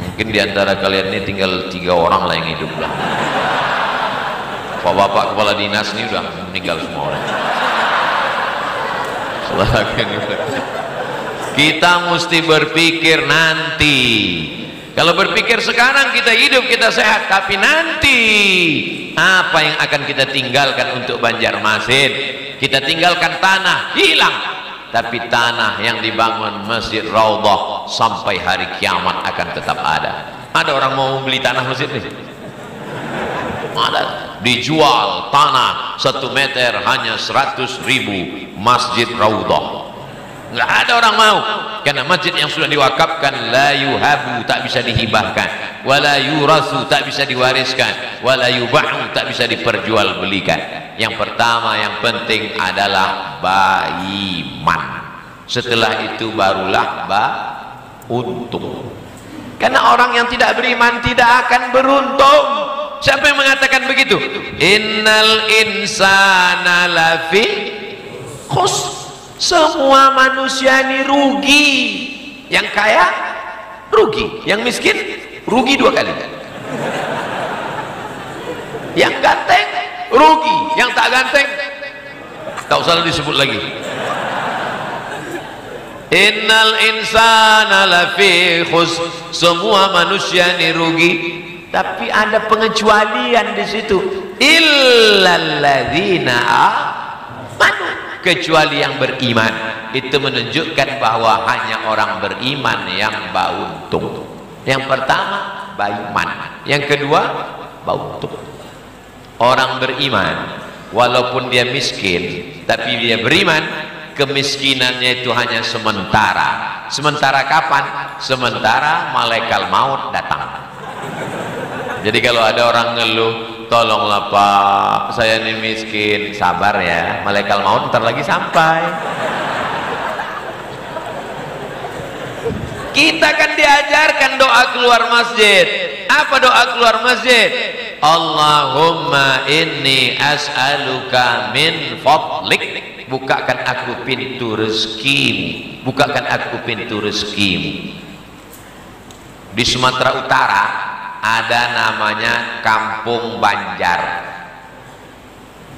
mungkin diantara kalian ini tinggal 3 orang lah yang hidup lah. Pak Bapak Kepala Dinas ini udah meninggal semua orang. Kita mesti berpikir nanti. Kalau berpikir sekarang kita hidup, kita sehat, tapi nanti apa yang akan kita tinggalkan untuk Banjarmasin? Kita tinggalkan tanah, hilang. Tapi tanah yang dibangun Masjid Raudhah sampai hari kiamat akan tetap ada. Ada orang mau membeli tanah masjid nih? Ada. Dijual tanah 1 meter hanya 100.000 Masjid Raudhah. Nggak ada orang mau, karena masjid yang sudah diwakafkan la yuhabu, tak bisa dihibahkan, wala yurasu, tak bisa diwariskan, wala yubahu, tak bisa diperjualbelikan. Yang pertama yang penting adalah baiman. Setelah itu barulah untung. Karena orang yang tidak beriman tidak akan beruntung. Siapa yang mengatakan begitu? Innal insana lafi khusr. Semua manusia ini rugi. Yang kaya rugi, yang miskin rugi 2 kali. Yang ganteng rugi, yang tak ganteng tak usah disebut lagi. Innal insana lafi khusr. Semua manusia ini rugi, tapi ada pengecualian di situ. Illal ladzina amanu, kecuali yang beriman. itu menunjukkan bahwa hanya orang beriman yang beruntung. Yang pertama beriman, yang kedua beruntung. Orang beriman walaupun dia miskin tapi dia beriman, kemiskinannya itu hanya sementara. Sementara kapan? Sementara malaikat maut datang. Jadi kalau ada orang ngeluh, tolonglah Pak, saya ini miskin, sabar ya, malaikat maut ntar lagi sampai. Kita kan diajarkan doa keluar masjid. Apa doa keluar masjid? Allahumma inni as'aluka min fadlik. Bukakan aku pintu rezekimu, bukakan aku pintu rezekimu. Di Sumatera Utara ada namanya Kampung Banjar.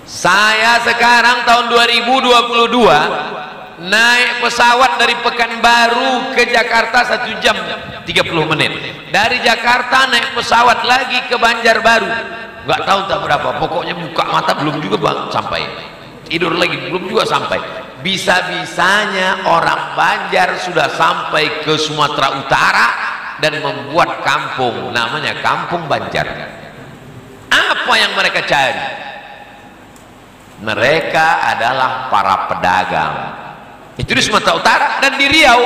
Saya sekarang tahun 2022 naik pesawat dari Pekanbaru ke Jakarta 1 jam 30 menit. Dari Jakarta naik pesawat lagi ke Banjarbaru, nggak tahu tak berapa, pokoknya buka mata belum juga bang sampai, tidur lagi belum juga sampai. Bisa-bisanya orang Banjar sudah sampai ke Sumatera Utara dan membuat kampung namanya Kampung Banjar. Apa yang mereka cari? Mereka adalah para pedagang. Itu di Sumatera Utara. Dan di Riau,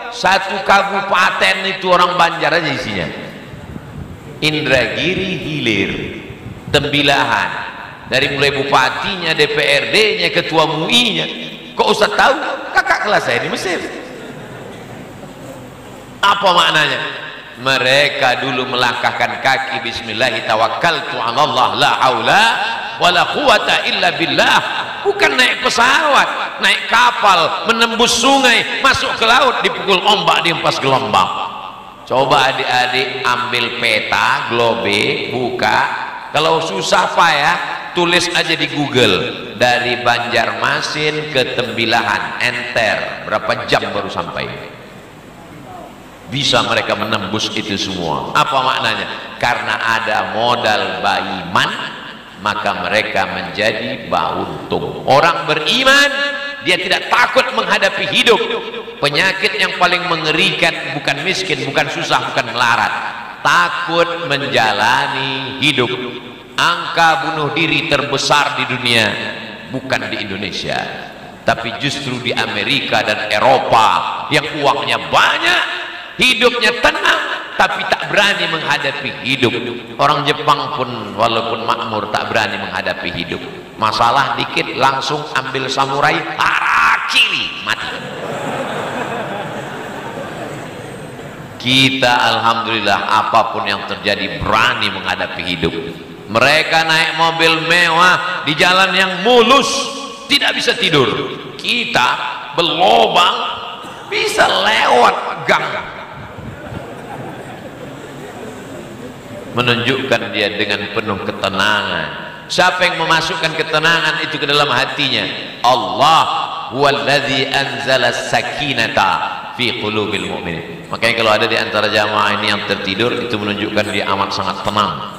satu kabupaten itu orang Banjar aja isinya. Indragiri Hilir, Tembilahan, dari mulai bupatinya, DPRD-nya, ketua MUI-nya. Kok Ustaz tahu? Kakak kelas saya di Mesir. Apa maknanya? Mereka dulu melangkahkan kaki bismillahi tawakkaltu 'ala Allah la haula wala quwata illa billah. Bukan naik pesawat, naik kapal, menembus sungai, masuk ke laut, dipukul ombak, dihempas gelombang. Coba adik-adik ambil peta, globe, buka. Kalau susah payah, tulis aja di Google, dari Banjarmasin ke Tembilahan, enter, berapa jam baru sampai. Bisa mereka menembus itu semua. Apa maknanya? Karena ada modal beriman, maka mereka menjadi beruntung. Orang beriman, dia tidak takut menghadapi hidup. Penyakit yang paling mengerikan bukan miskin, bukan susah, bukan melarat, takut menjalani hidup. Angka bunuh diri terbesar di dunia bukan di Indonesia, tapi justru di Amerika dan Eropa yang uangnya banyak, hidupnya tenang, tapi tak berani menghadapi hidup. Orang Jepang pun walaupun makmur tak berani menghadapi hidup. Masalah dikit langsung ambil samurai, harakiri, mati. Kita alhamdulillah apapun yang terjadi berani menghadapi hidup. Mereka naik mobil mewah di jalan yang mulus, tidak bisa tidur. Kita berlobang bisa lewat gang. Menunjukkan dia dengan penuh ketenangan. Siapa yang memasukkan ketenangan itu ke dalam hatinya? Allah huwallazi anzala sakinata fi qulubil mu'minin. Makanya kalau ada di antara jamaah ini yang tertidur, itu menunjukkan dia amat sangat tenang.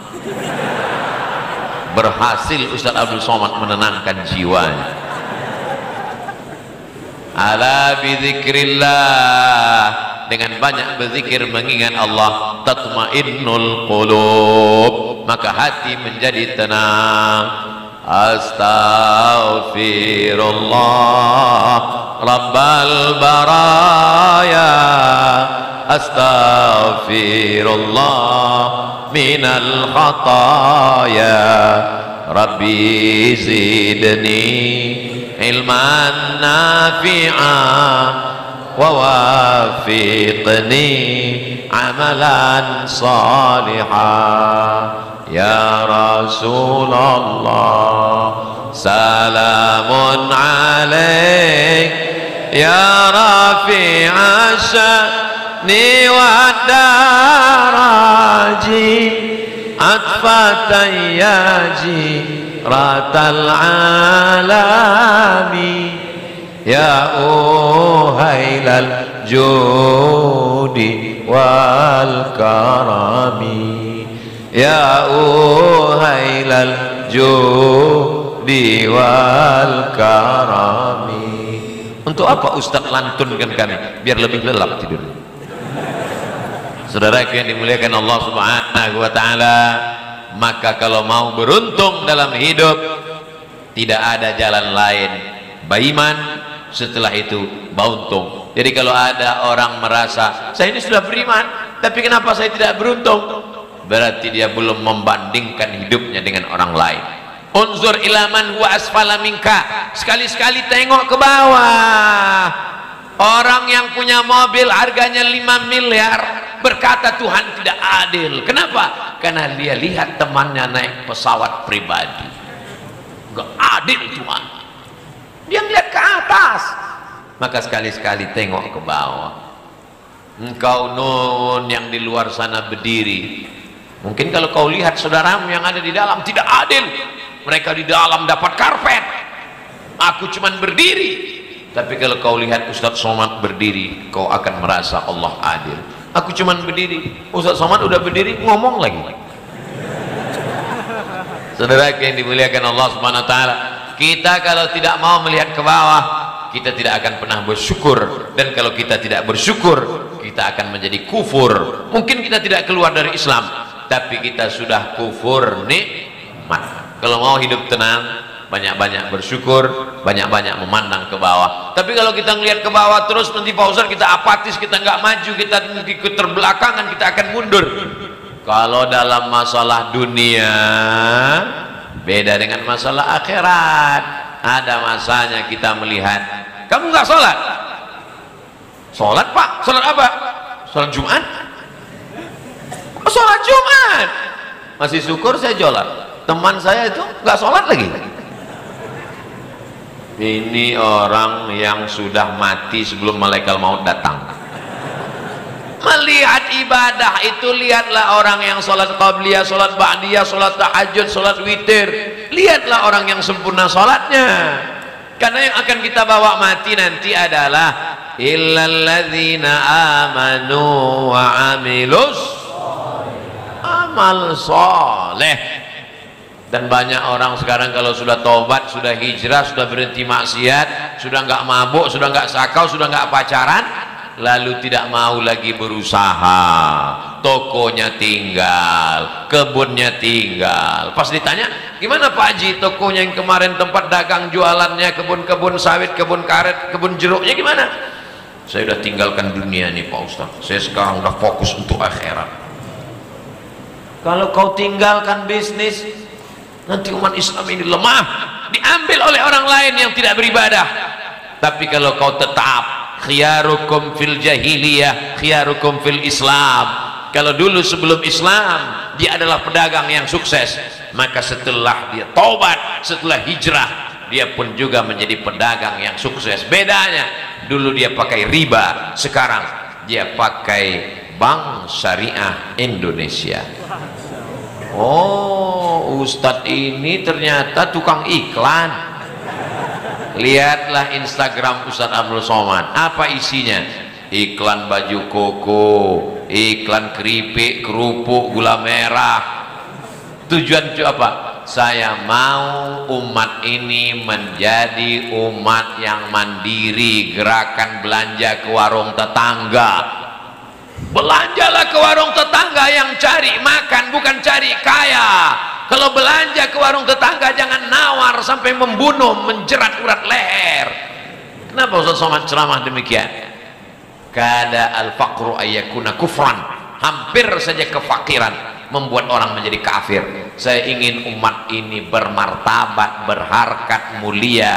Berhasil Ustaz Abdul Somad menenangkan jiwanya. Ala bidzikrillah, dengan banyak berzikir mengingat Allah, tatmainnul qulub, maka hati menjadi tenang. Astaghfirullah Rabbal baraya, astaghfirullah minal khataya, Rabbi zidni ilman nafi'an wa wafiqni amalan salihah. Ya Rasulullah salamun alaik, ya rafi'a sya'ni wa daraji, atfatan yaji ratal alami, ya uhailal judi wal karami, ya uhailal judi wal karami. Untuk apa Ustaz lantunkan kami? Biar lebih lelap tidur. Saudara yang dimuliakan Allah Subhanahu wa taala, maka kalau mau beruntung dalam hidup, tidak ada jalan lain beriman, setelah itu beruntung. Jadi kalau ada orang merasa saya ini sudah beriman tapi kenapa saya tidak beruntung, berarti dia belum membandingkan hidupnya dengan orang lain. Unzur ilaman huwa asfala minka, sekali-sekali tengok ke bawah. Orang yang punya mobil harganya 5 miliar berkata Tuhan tidak adil. Kenapa? Karena dia lihat temannya naik pesawat pribadi. Enggak adil Tuhan. Dia melihat ke atas. Maka sekali-sekali tengok ke bawah. Engkau nun yang di luar sana berdiri, mungkin kalau kau lihat saudaramu yang ada di dalam tidak adil. Mereka di dalam dapat karpet, aku cuman berdiri. Tapi kalau kau lihat Ustaz Somad berdiri, kau akan merasa Allah adil. Aku cuman berdiri, Ustaz Somad udah berdiri ngomong lagi. Saudara yang dimuliakan Allah Subhanahu wa taala, kita kalau tidak mau melihat ke bawah, kita tidak akan pernah bersyukur. Dan kalau kita tidak bersyukur, kita akan menjadi kufur. Mungkin kita tidak keluar dari Islam, tapi kita sudah kufur nikmat. Kalau mau hidup tenang, banyak-banyak bersyukur, banyak-banyak memandang ke bawah. Tapi kalau kita ngelihat ke bawah terus, nanti Pak Ustaz kita apatis, kita nggak maju, kita ikut terbelakangan, kita akan mundur. Kalau dalam masalah dunia beda dengan masalah akhirat. Ada masanya kita melihat, kamu nggak sholat? Sholat Pak, sholat apa? Sholat Jumat? Sholat Jumat masih syukur saya sholat. Teman saya itu nggak sholat lagi. Ini orang yang sudah mati sebelum malaikat maut datang. Melihat ibadah itu, lihatlah orang yang sholat qabliyah, sholat ba'diyah, sholat tahajud, sholat witir. Lihatlah orang yang sempurna sholatnya. Karena yang akan kita bawa mati nanti adalah illalladzina amanu wa amilus amal soleh. Dan banyak orang sekarang kalau sudah tobat, sudah hijrah, sudah berhenti maksiat, sudah nggak mabuk, sudah nggak sakau, sudah nggak pacaran, lalu tidak mau lagi berusaha. Tokonya tinggal, kebunnya tinggal. Pas ditanya, gimana Pak Haji, tokonya yang kemarin tempat dagang jualannya, kebun-kebun sawit, kebun karet, kebun jeruknya gimana? Saya udah tinggalkan dunia nih Pak Ustaz, saya sekarang udah fokus untuk akhirat. Kalau kau tinggalkan bisnis, nanti umat Islam ini lemah, diambil oleh orang lain yang tidak beribadah. Tapi kalau kau tetap khiyarukum fil jahiliyah, khiyarukum fil Islam, kalau dulu sebelum Islam dia adalah pedagang yang sukses, maka setelah dia taubat, setelah hijrah, dia pun juga menjadi pedagang yang sukses. Bedanya dulu dia pakai riba, sekarang dia pakai Bank Syariah Indonesia. Oh, Ustadz ini ternyata tukang iklan. Lihatlah Instagram Ustadz Abdul Somad, apa isinya? Iklan baju koko, iklan keripik, kerupuk, gula merah. Tujuan itu apa? Saya mau umat ini menjadi umat yang mandiri, gerakan belanja ke warung tetangga. Belanjalah ke warung tetangga yang cari makan, bukan cari kaya. Kalau belanja ke warung tetangga jangan nawar sampai membunuh, menjerat urat leher. Kenapa Ustaz Somad ceramah demikian? Kada al-faqru ayyakuna kufran, hampir saja kefakiran membuat orang menjadi kafir. Saya ingin umat ini bermartabat, berharkat, mulia.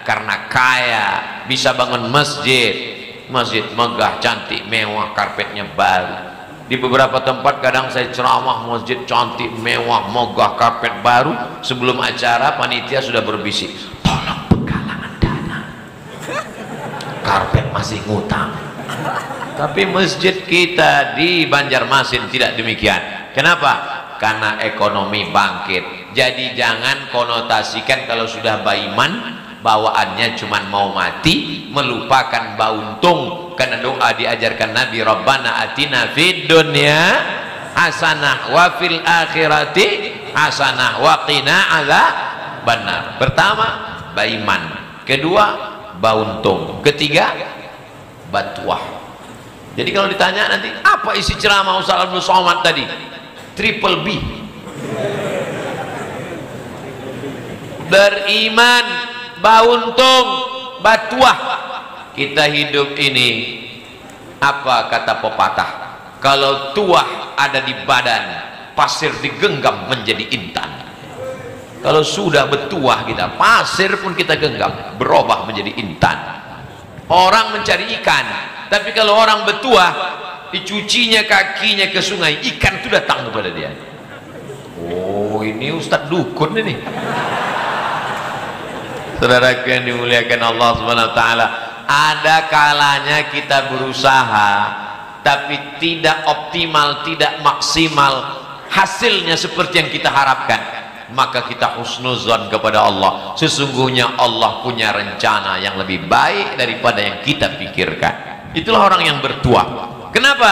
Karena kaya bisa bangun masjid, masjid megah, cantik, mewah, karpetnya baru. Di beberapa tempat kadang saya ceramah, masjid cantik, mewah, megah, karpet baru. Sebelum acara panitia sudah berbisik, tolong penggalangan dana, karpet masih ngutang. Tapi masjid kita di Banjarmasin tidak demikian. Kenapa? Karena ekonomi bangkit. Jadi jangan konotasikan kalau sudah baiman bawaannya cuman mau mati, melupakan bauntung. Karena doa diajarkan Nabi, Rabbana atina fid dunya hasanah wa fil akhirati hasanah wa qina adzabannar. Pertama, baiman. Kedua, bauntung. Ketiga, batuah. Jadi kalau ditanya nanti apa isi ceramah Ustaz Abdul Somad tadi, triple B. Beriman, bauntung, batuah. Kita hidup ini, apa kata pepatah, kalau tuah ada di badan, pasir digenggam menjadi intan. Kalau sudah bertuah kita, pasir pun kita genggam berubah menjadi intan. Orang mencari ikan, tapi kalau orang bertuah, dicucinya kakinya ke sungai, ikan itu datang kepada dia. Oh, ini Ustadz dukun ini. Saudara yang dimuliakan Allah Subhanahu wa taala, ada kalanya kita berusaha tapi tidak optimal, tidak maksimal, hasilnya seperti yang kita harapkan, maka kita husnuzon kepada Allah. Sesungguhnya Allah punya rencana yang lebih baik daripada yang kita pikirkan. Itulah orang yang bertuah. Kenapa?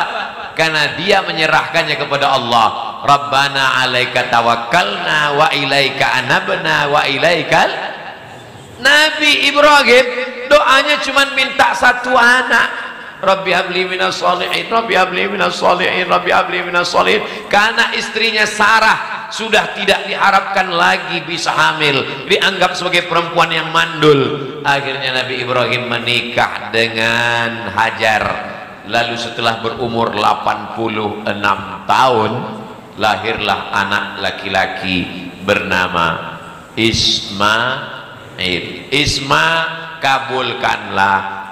Karena dia menyerahkannya kepada Allah. Rabbana alaika tawakkalna wa ilaika anabna wa ilaikal. Nabi Ibrahim doanya cuma minta satu anak. Rabbi habli minas sholihin, Rabbi habli minas sholihin, Rabbi habli minas sholihin. Karena istrinya Sarah sudah tidak diharapkan lagi bisa hamil, dianggap sebagai perempuan yang mandul. Akhirnya Nabi Ibrahim menikah dengan Hajar. Lalu setelah berumur 86 tahun, lahirlah anak laki-laki bernama Ismail. Isma, kabulkanlah.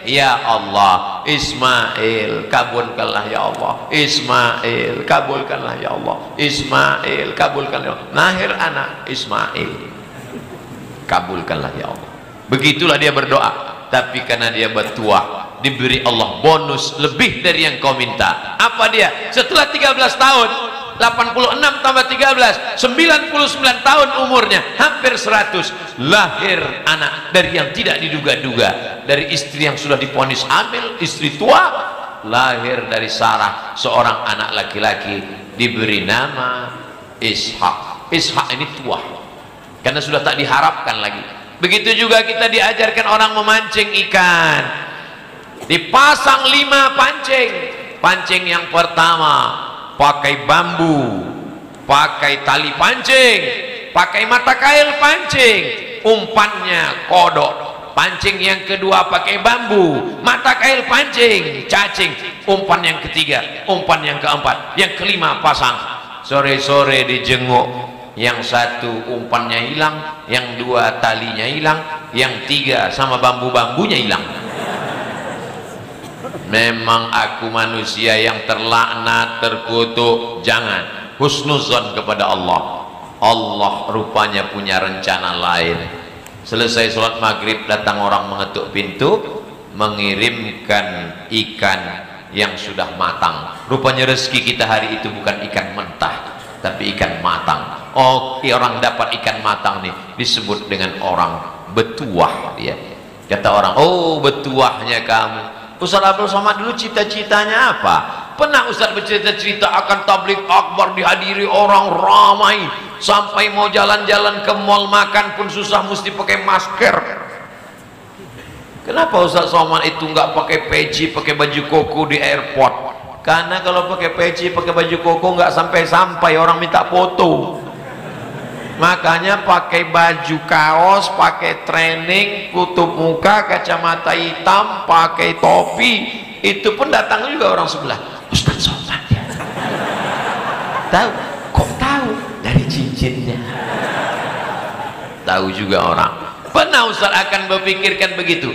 Ya Allah, Ismail, kabulkanlah ya Allah. Ismail, kabulkanlah ya Allah. Ismail, kabulkanlah ya Allah. Lahir anak Ismail, kabulkanlah ya Allah. Begitulah dia berdoa. Tapi karena dia bertuah, diberi Allah bonus lebih dari yang kau minta. Apa dia? Setelah 13 tahun, 86 tambah 13, 99 tahun umurnya, hampir 100, lahir anak dari yang tidak diduga-duga, dari istri yang sudah divonis hamil, istri tua. Lahir dari Sarah seorang anak laki-laki, diberi nama Ishak. Ishak ini tua karena sudah tak diharapkan lagi. Begitu juga kita diajarkan orang memancing ikan, dipasang 5 pancing. Pancing yang pertama pakai bambu, pakai tali pancing, pakai mata kail pancing, umpannya kodok. Pancing yang kedua pakai bambu, mata kail pancing, cacing. Umpan yang ketiga, umpan yang keempat, yang kelima pasang. Sore-sore dijenguk, yang satu umpannya hilang, yang dua talinya hilang, yang tiga sama bambu-bambunya hilang. Memang aku manusia yang terlaknat, terkutuk. Jangan husnuzon kepada Allah. Allah rupanya punya rencana lain. Selesai sholat maghrib, datang orang mengetuk pintu, mengirimkan ikan yang sudah matang. Rupanya rezeki kita hari itu bukan ikan mentah, tapi ikan matang. Oh, orang dapat ikan matang nih, disebut dengan orang bertuah dia. Kata orang, oh bertuahnya kamu. Ustaz Abdul Somad dulu cita-citanya apa? Pernah Ustaz bercerita-cerita akan tabligh akbar, dihadiri orang ramai, sampai mau jalan-jalan ke mall makan pun susah, mesti pakai masker. Kenapa Ustaz Somad itu nggak pakai peci, pakai baju koko di airport? Karena kalau pakai peci, pakai baju koko nggak sampai-sampai, orang minta foto. Makanya pakai baju kaos, pakai training, tutup muka, kacamata hitam, pakai topi, itu pun datang juga orang sebelah. Ustaz Somad ya. Tahu? Kok tahu? Dari cincinnya. Tahu juga orang. Pernah Ustaz akan berpikirkan begitu?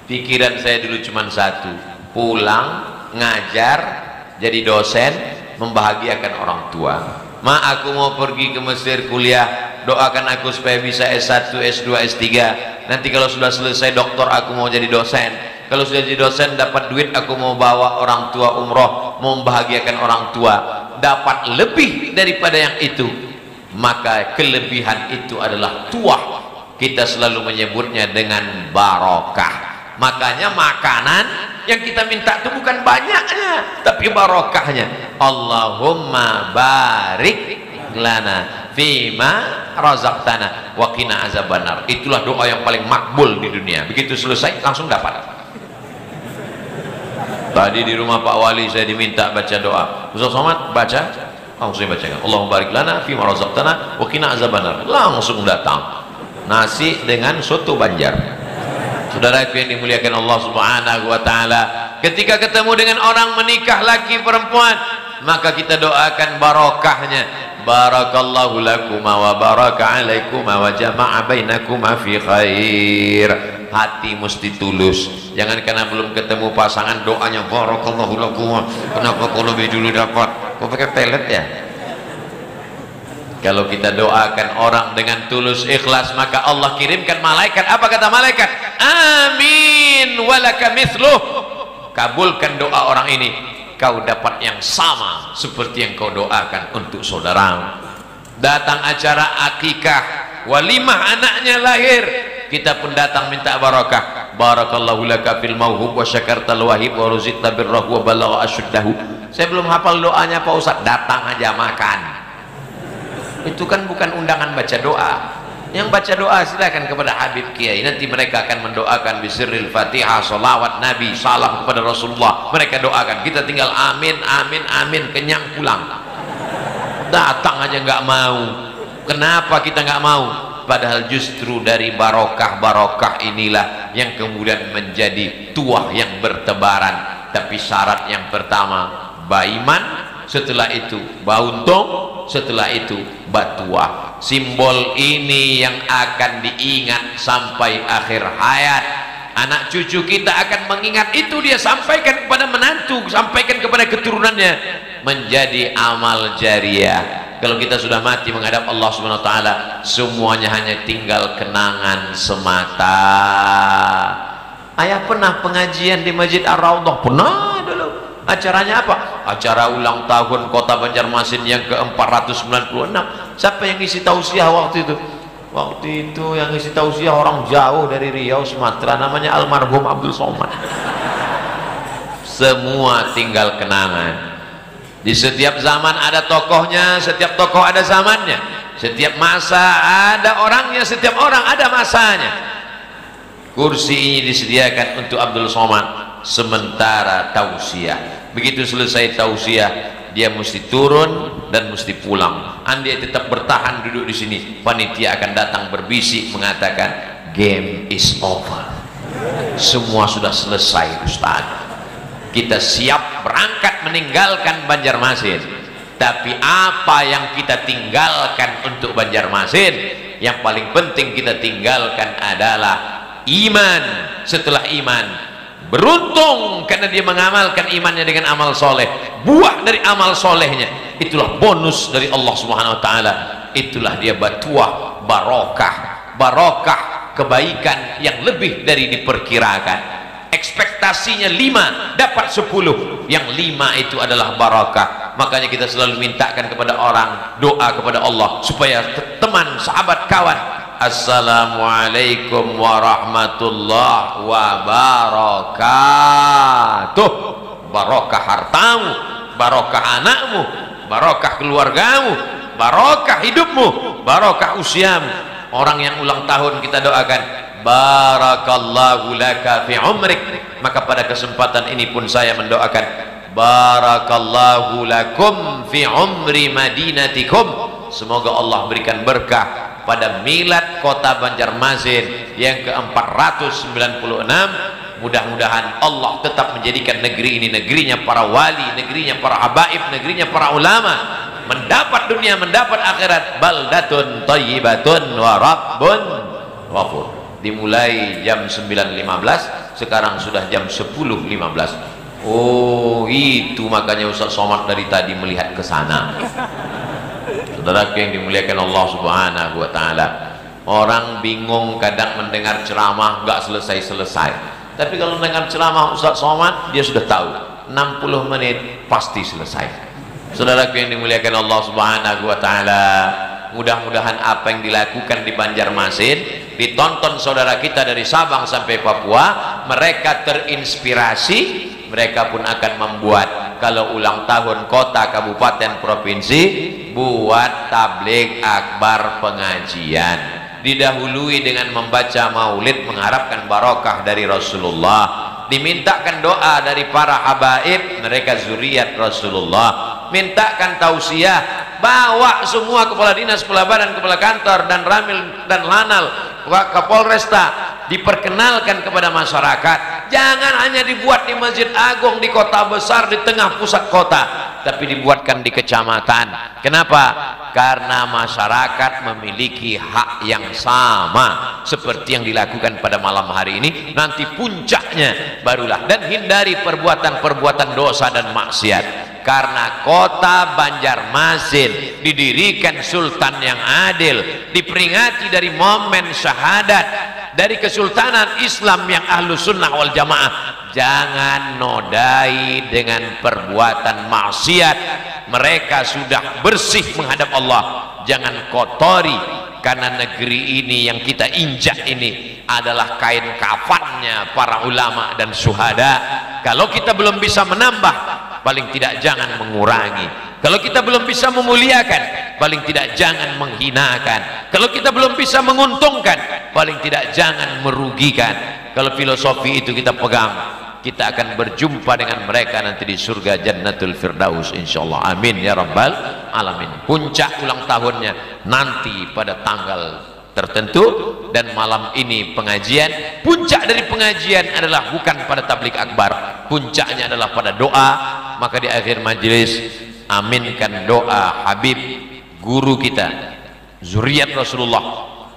Pikiran saya dulu cuma satu, pulang, ngajar, jadi dosen, membahagiakan orang tua. Ma, aku mau pergi ke Mesir kuliah, doakan aku supaya bisa S1, S2, S3. Nanti kalau sudah selesai doktor, aku mau jadi dosen. Kalau sudah jadi dosen, dapat duit, aku mau bawa orang tua umroh, mau membahagiakan orang tua. Dapat lebih daripada yang itu, maka kelebihan itu adalah tuah. Kita selalu menyebutnya dengan barokah. Makanya makanan yang kita minta itu bukan banyaknya, tapi barokahnya. Allahumma barik lana fima razaqtana wa qina azabannar. Itulah doa yang paling makbul di dunia. Begitu selesai langsung dapat. Tadi di rumah Pak Wali saya diminta baca doa. Ustaz Somad baca, langsung bacakan. Allahumma barik lana fima razaqtana wa qina azabannar. Langsung datang. Nasi dengan soto Banjar. Saudaraku yang dimuliakan Allah Subhanahu wa taala, ketika ketemu dengan orang menikah laki perempuan, maka kita doakan barokahnya. Barakallahu lakuma wa baraka alaikuma wa jama'a bainakuma fi khair. Hati mesti tulus. Jangan karena belum ketemu pasangan doanya barakallahu lakuma. Kenapa kau lebih dulu dapat? Kau pakai pelet ya? Kalau kita doakan orang dengan tulus ikhlas, maka Allah kirimkan malaikat. Apa kata malaikat? Amin walaka mithluh. Kabulkan doa orang ini, kau dapat yang sama seperti yang kau doakan untuk saudaramu. Datang acara akikah, walimah anaknya lahir, kita pun datang minta barakah. Barakallahu laka fil mauhub wa syakartal wahib wa ruzikta birrahu wa balagha asyuddahu. Saya belum hafal doanya Pak Ustaz, datang aja makan. Itu kan bukan undangan baca doa. Yang baca doa silakan kepada Habib Kiai, nanti mereka akan mendoakan bisirril Fatihah, salawat Nabi, salam kepada Rasulullah. Mereka doakan, kita tinggal amin amin amin, kenyang pulang. Datang aja nggak mau. Kenapa kita nggak mau? Padahal justru dari barokah inilah yang kemudian menjadi tuah yang bertebaran. Tapi syarat yang pertama baiman, setelah itu bauntung, setelah itu batuah. Simbol ini yang akan diingat sampai akhir hayat. Anak cucu kita akan mengingat itu, dia sampaikan kepada menantu, sampaikan kepada keturunannya, menjadi amal jariah. Kalau kita sudah mati menghadap Allah Subhanahu wa taala, semuanya hanya tinggal kenangan semata. Ayah pernah pengajian di Masjid Ar-Raudhah? Pernah dulu. Acaranya apa? Acara ulang tahun Kota Banjarmasin yang ke-496. Siapa yang ngisi tausiah waktu itu? Waktu itu yang ngisi tausiah orang jauh dari Riau, Sumatera, namanya almarhum Abdul Somad. Semua tinggal kenangan. Di setiap zaman ada tokohnya, setiap tokoh ada zamannya, setiap masa ada orangnya, setiap orang ada masanya. Kursi ini disediakan untuk Abdul Somad sementara tausiah. Begitu selesai tausiah, dia mesti turun dan mesti pulang. Andai tetap bertahan duduk di sini, panitia akan datang berbisik mengatakan game is over. Semua sudah selesai Ustaz. Kita siap berangkat meninggalkan Banjarmasin. Tapi apa yang kita tinggalkan untuk Banjarmasin? Yang paling penting kita tinggalkan adalah iman. Setelah iman, beruntung karena dia mengamalkan imannya dengan amal soleh. Buah dari amal solehnya, itulah bonus dari Allah Subhanahu wa taala. Itulah dia batuah barokah. Barokah kebaikan yang lebih dari diperkirakan. Ekspektasinya 5, dapat 10. Yang 5 itu adalah barakah. Makanya kita selalu mintakan kepada orang, doa kepada Allah supaya teman, sahabat, kawan, assalamualaikum warahmatullahi wabarakatuh. Barakah hartamu, barakah anakmu, barakah keluargamu, barakah hidupmu, barakah usiamu. Orang yang ulang tahun kita doakan barakallahu laka fi umrik. Maka pada kesempatan ini pun saya mendoakan barakallahu lakum fi umri madinatikum. Semoga Allah berikan berkah pada milad Kota Banjarmasin yang ke-496. Mudah-mudahan Allah tetap menjadikan negeri ini negerinya para wali, negerinya para habaib, negerinya para ulama, mendapat dunia, mendapat akhirat. Baldatun thayyibatun wa rabbun ghafur. Dimulai jam 9.15, sekarang sudah jam 10.15. Oh itu makanya Ustaz Somad dari tadi melihat ke sana. Saudara yang dimuliakan Allah Subhanahu wa taala, orang bingung kadang mendengar ceramah nggak selesai-selesai. Tapi kalau mendengar ceramah Ustaz Somad, dia sudah tahu 60 menit pasti selesai. Saudara yang dimuliakan Allah Subhanahu wa taala, mudah-mudahan apa yang dilakukan di Banjarmasin ditonton saudara kita dari Sabang sampai Papua, mereka terinspirasi, mereka pun akan membuat kalau ulang tahun kota, kabupaten, provinsi, buat tabligh akbar pengajian, didahului dengan membaca maulid mengharapkan barokah dari Rasulullah, dimintakan doa dari para habaib, mereka zuriat Rasulullah, mintakan tausiah, bawa semua kepala dinas, kepala badan, kepala kantor dan ramil dan lanal, Kapolresta, diperkenalkan kepada masyarakat. Jangan hanya dibuat di Masjid Agung di kota besar di tengah pusat kota, tapi dibuatkan di kecamatan. Kenapa? Karena masyarakat memiliki hak yang sama seperti yang dilakukan pada malam hari ini. Nanti puncaknya barulah, dan hindari perbuatan-perbuatan dosa dan maksiat. Karena kota Banjarmasin didirikan sultan yang adil, diperingati dari momen syahadat dari kesultanan Islam yang ahlu sunnah wal jamaah. Jangan nodai dengan perbuatan maksiat. Mereka sudah bersih menghadap Allah, jangan kotori. Karena negeri ini yang kita injak ini adalah kain kafannya para ulama dan syuhada. Kalau kita belum bisa menambah, paling tidak jangan mengurangi. Kalau kita belum bisa memuliakan, paling tidak jangan menghinakan. Kalau kita belum bisa menguntungkan, paling tidak jangan merugikan. Kalau filosofi itu kita pegang, kita akan berjumpa dengan mereka nanti di surga Jannatul Firdaus insyaallah. Amin ya rabbal alamin. Puncak ulang tahunnya nanti pada tanggal tertentu, dan malam ini pengajian. Puncak dari pengajian adalah bukan pada tabligh akbar, puncaknya adalah pada doa. Maka di akhir majelis aminkan doa Habib guru kita, zuriat Rasulullah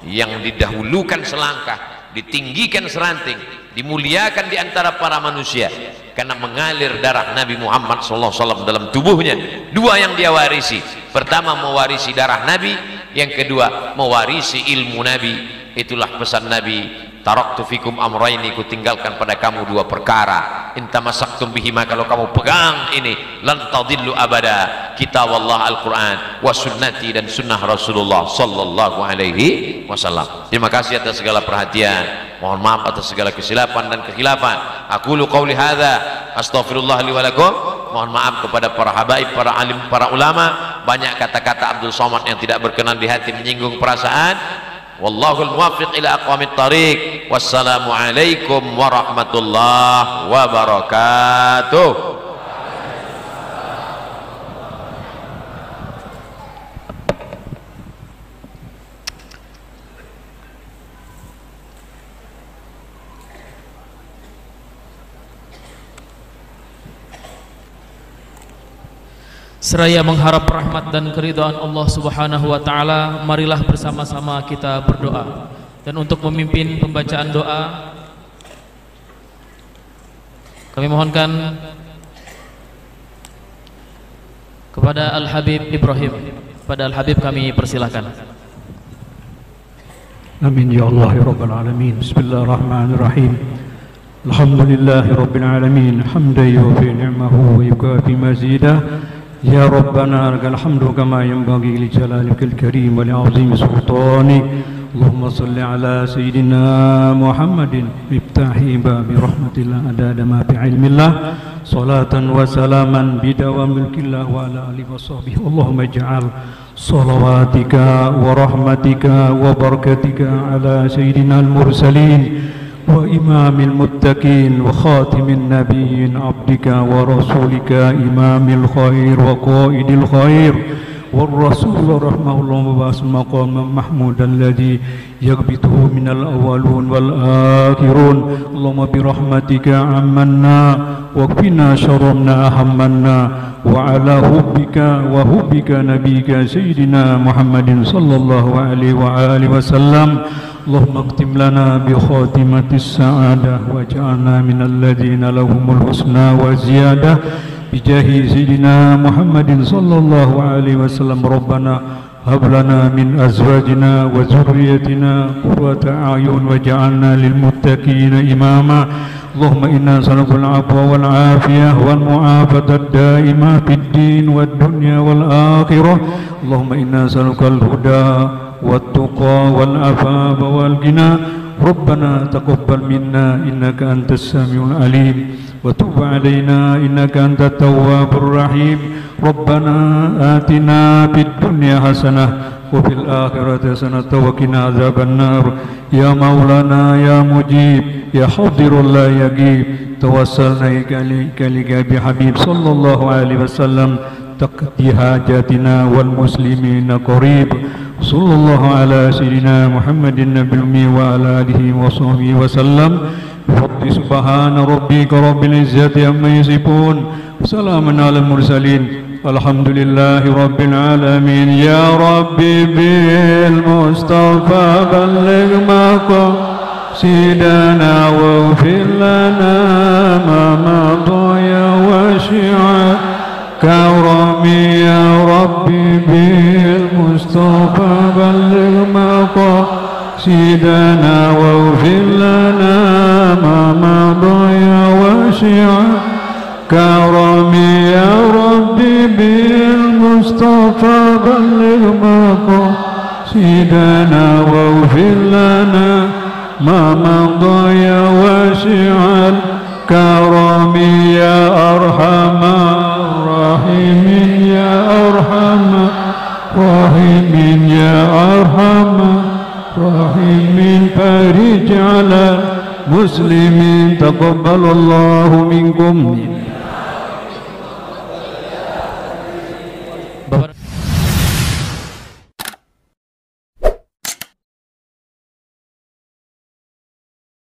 yang didahulukan selangkah, ditinggikan seranting, dimuliakan di antara para manusia karena mengalir darah Nabi Muhammad SAW dalam tubuhnya. Dua yang dia warisi, pertama mewarisi darah Nabi, yang kedua mewarisi ilmu Nabi. Itulah pesan Nabi, taraktu fikum amraini, ku tinggalkan pada kamu dua perkara, intamasaktum bihima, kalau kamu pegang ini lan tadillu abada, kitab Allah Al-Quran wa sunnati, dan sunnah Rasulullah sallallahu alaihi wasallam. Terima kasih atas segala perhatian, mohon maaf atas segala kesilapan dan kekhilafan. Aqulu qauli hadza astaghfirullah li wa lakum. Mohon maaf kepada para habaib, para alim, para ulama. Banyak kata-kata Abdul Somad yang tidak berkenan di hati, menyinggung perasaan. Wallahul muwaffiq ila aqwamit thariq. Wassalamu alaikum warahmatullahi wabarakatuh. Seraya mengharap rahmat dan keridhaan Allah Subhanahu wa taala, marilah bersama-sama kita berdoa. Dan untuk memimpin pembacaan doa, kami mohonkan kepada Al-Habib Ibrahim. Pada Al-Habib kami persilahkan. Amin ya Allah ya Rabbal Alamin. Bismillahirrahmanirrahim. Alhamdulillahi Rabbil Alamin. Hamdan yufi ni'mahu wa yukafi mazidah. Ya Rabbana lakal hamdu kama yanbaghi li jalalikal karim wa li 'azimi sultanik. Allahumma salli ala sayyidina Muhammadin miftahi babi rahmatillah adada ma fi ilmillah, salatan wa salaman bidawamil killah wa ala alihi wa sahbihi. Allahumma ij'al salawatika wa rahmatika wa barakatika ala sayyidina al-mursalin wa imamil muttaqin wa khatimin nabiyyin abdika wa rasulika imamil khair wa qaidil khair wa rasul rahmahullah wa basul maqam mahmud alladhi yaghbituhu minal awwalun wal akhirun. Allahumma bi rahmatika amanna wa qina syarramna ahammanna wa ala hubbika wa hubbika nabika sayyidina Muhammadin sallallahu alaihi wa alihi wasallam. Allahumma akhtim lana bi khatimatis sa'adah waj'alna minal ladzina lahumul husna wa ziyadah bi jahi sayyidina Muhammadin sallallahu alaihi wasallam. Rabbana hab lana min azwajina wa dhurriyyatina qurrata a'yun waj'alna lil muttaqina imama. Allahumma inna nas'aluka al-'afwa wal 'afiyah wal mu'afata ad-da'imah fid din wad dunya wal akhirah. Allahumma inna nas'aluka al-huda والتقى والعفاف والغنى. ربنا تقبل منا إنك أنت السميع العليم وتب علينا إنك أنت التواب الرحيم. ربنا آتنا في الدنيا حسنة وفي الآخرة حسنة وقنا عذاب النار يا مولانا يا مجيب يا حاضر لا يغيب توسلنا إليك بحبيب صلى الله عليه وسلم تقضي حاجاتنا والمسلمين قريب صلى الله على سيدنا محمد النبي الأمي وعلى آله وصحبه وسلم بفضل سبحان ربك رب العزة عما يصفون وسلام على المرسلين الحمد لله رب العالمين يا ربي بالمصطفى بلغ مقاصدنا واغفر لنا ما مضى يا واسع كرمي يا ربي بالمصطفى بلغ مقاصدنا واغفر لنا ما مضى يا واسع كرمي يا ربي بالمصطفى بلغ مقاصدنا واغفر لنا ما مضى يا واسع الكرم يا أرحم الراحمين يا أرحم الراحمين يا أرحم الراحمين فرج على المسلمين تقبل الله منكم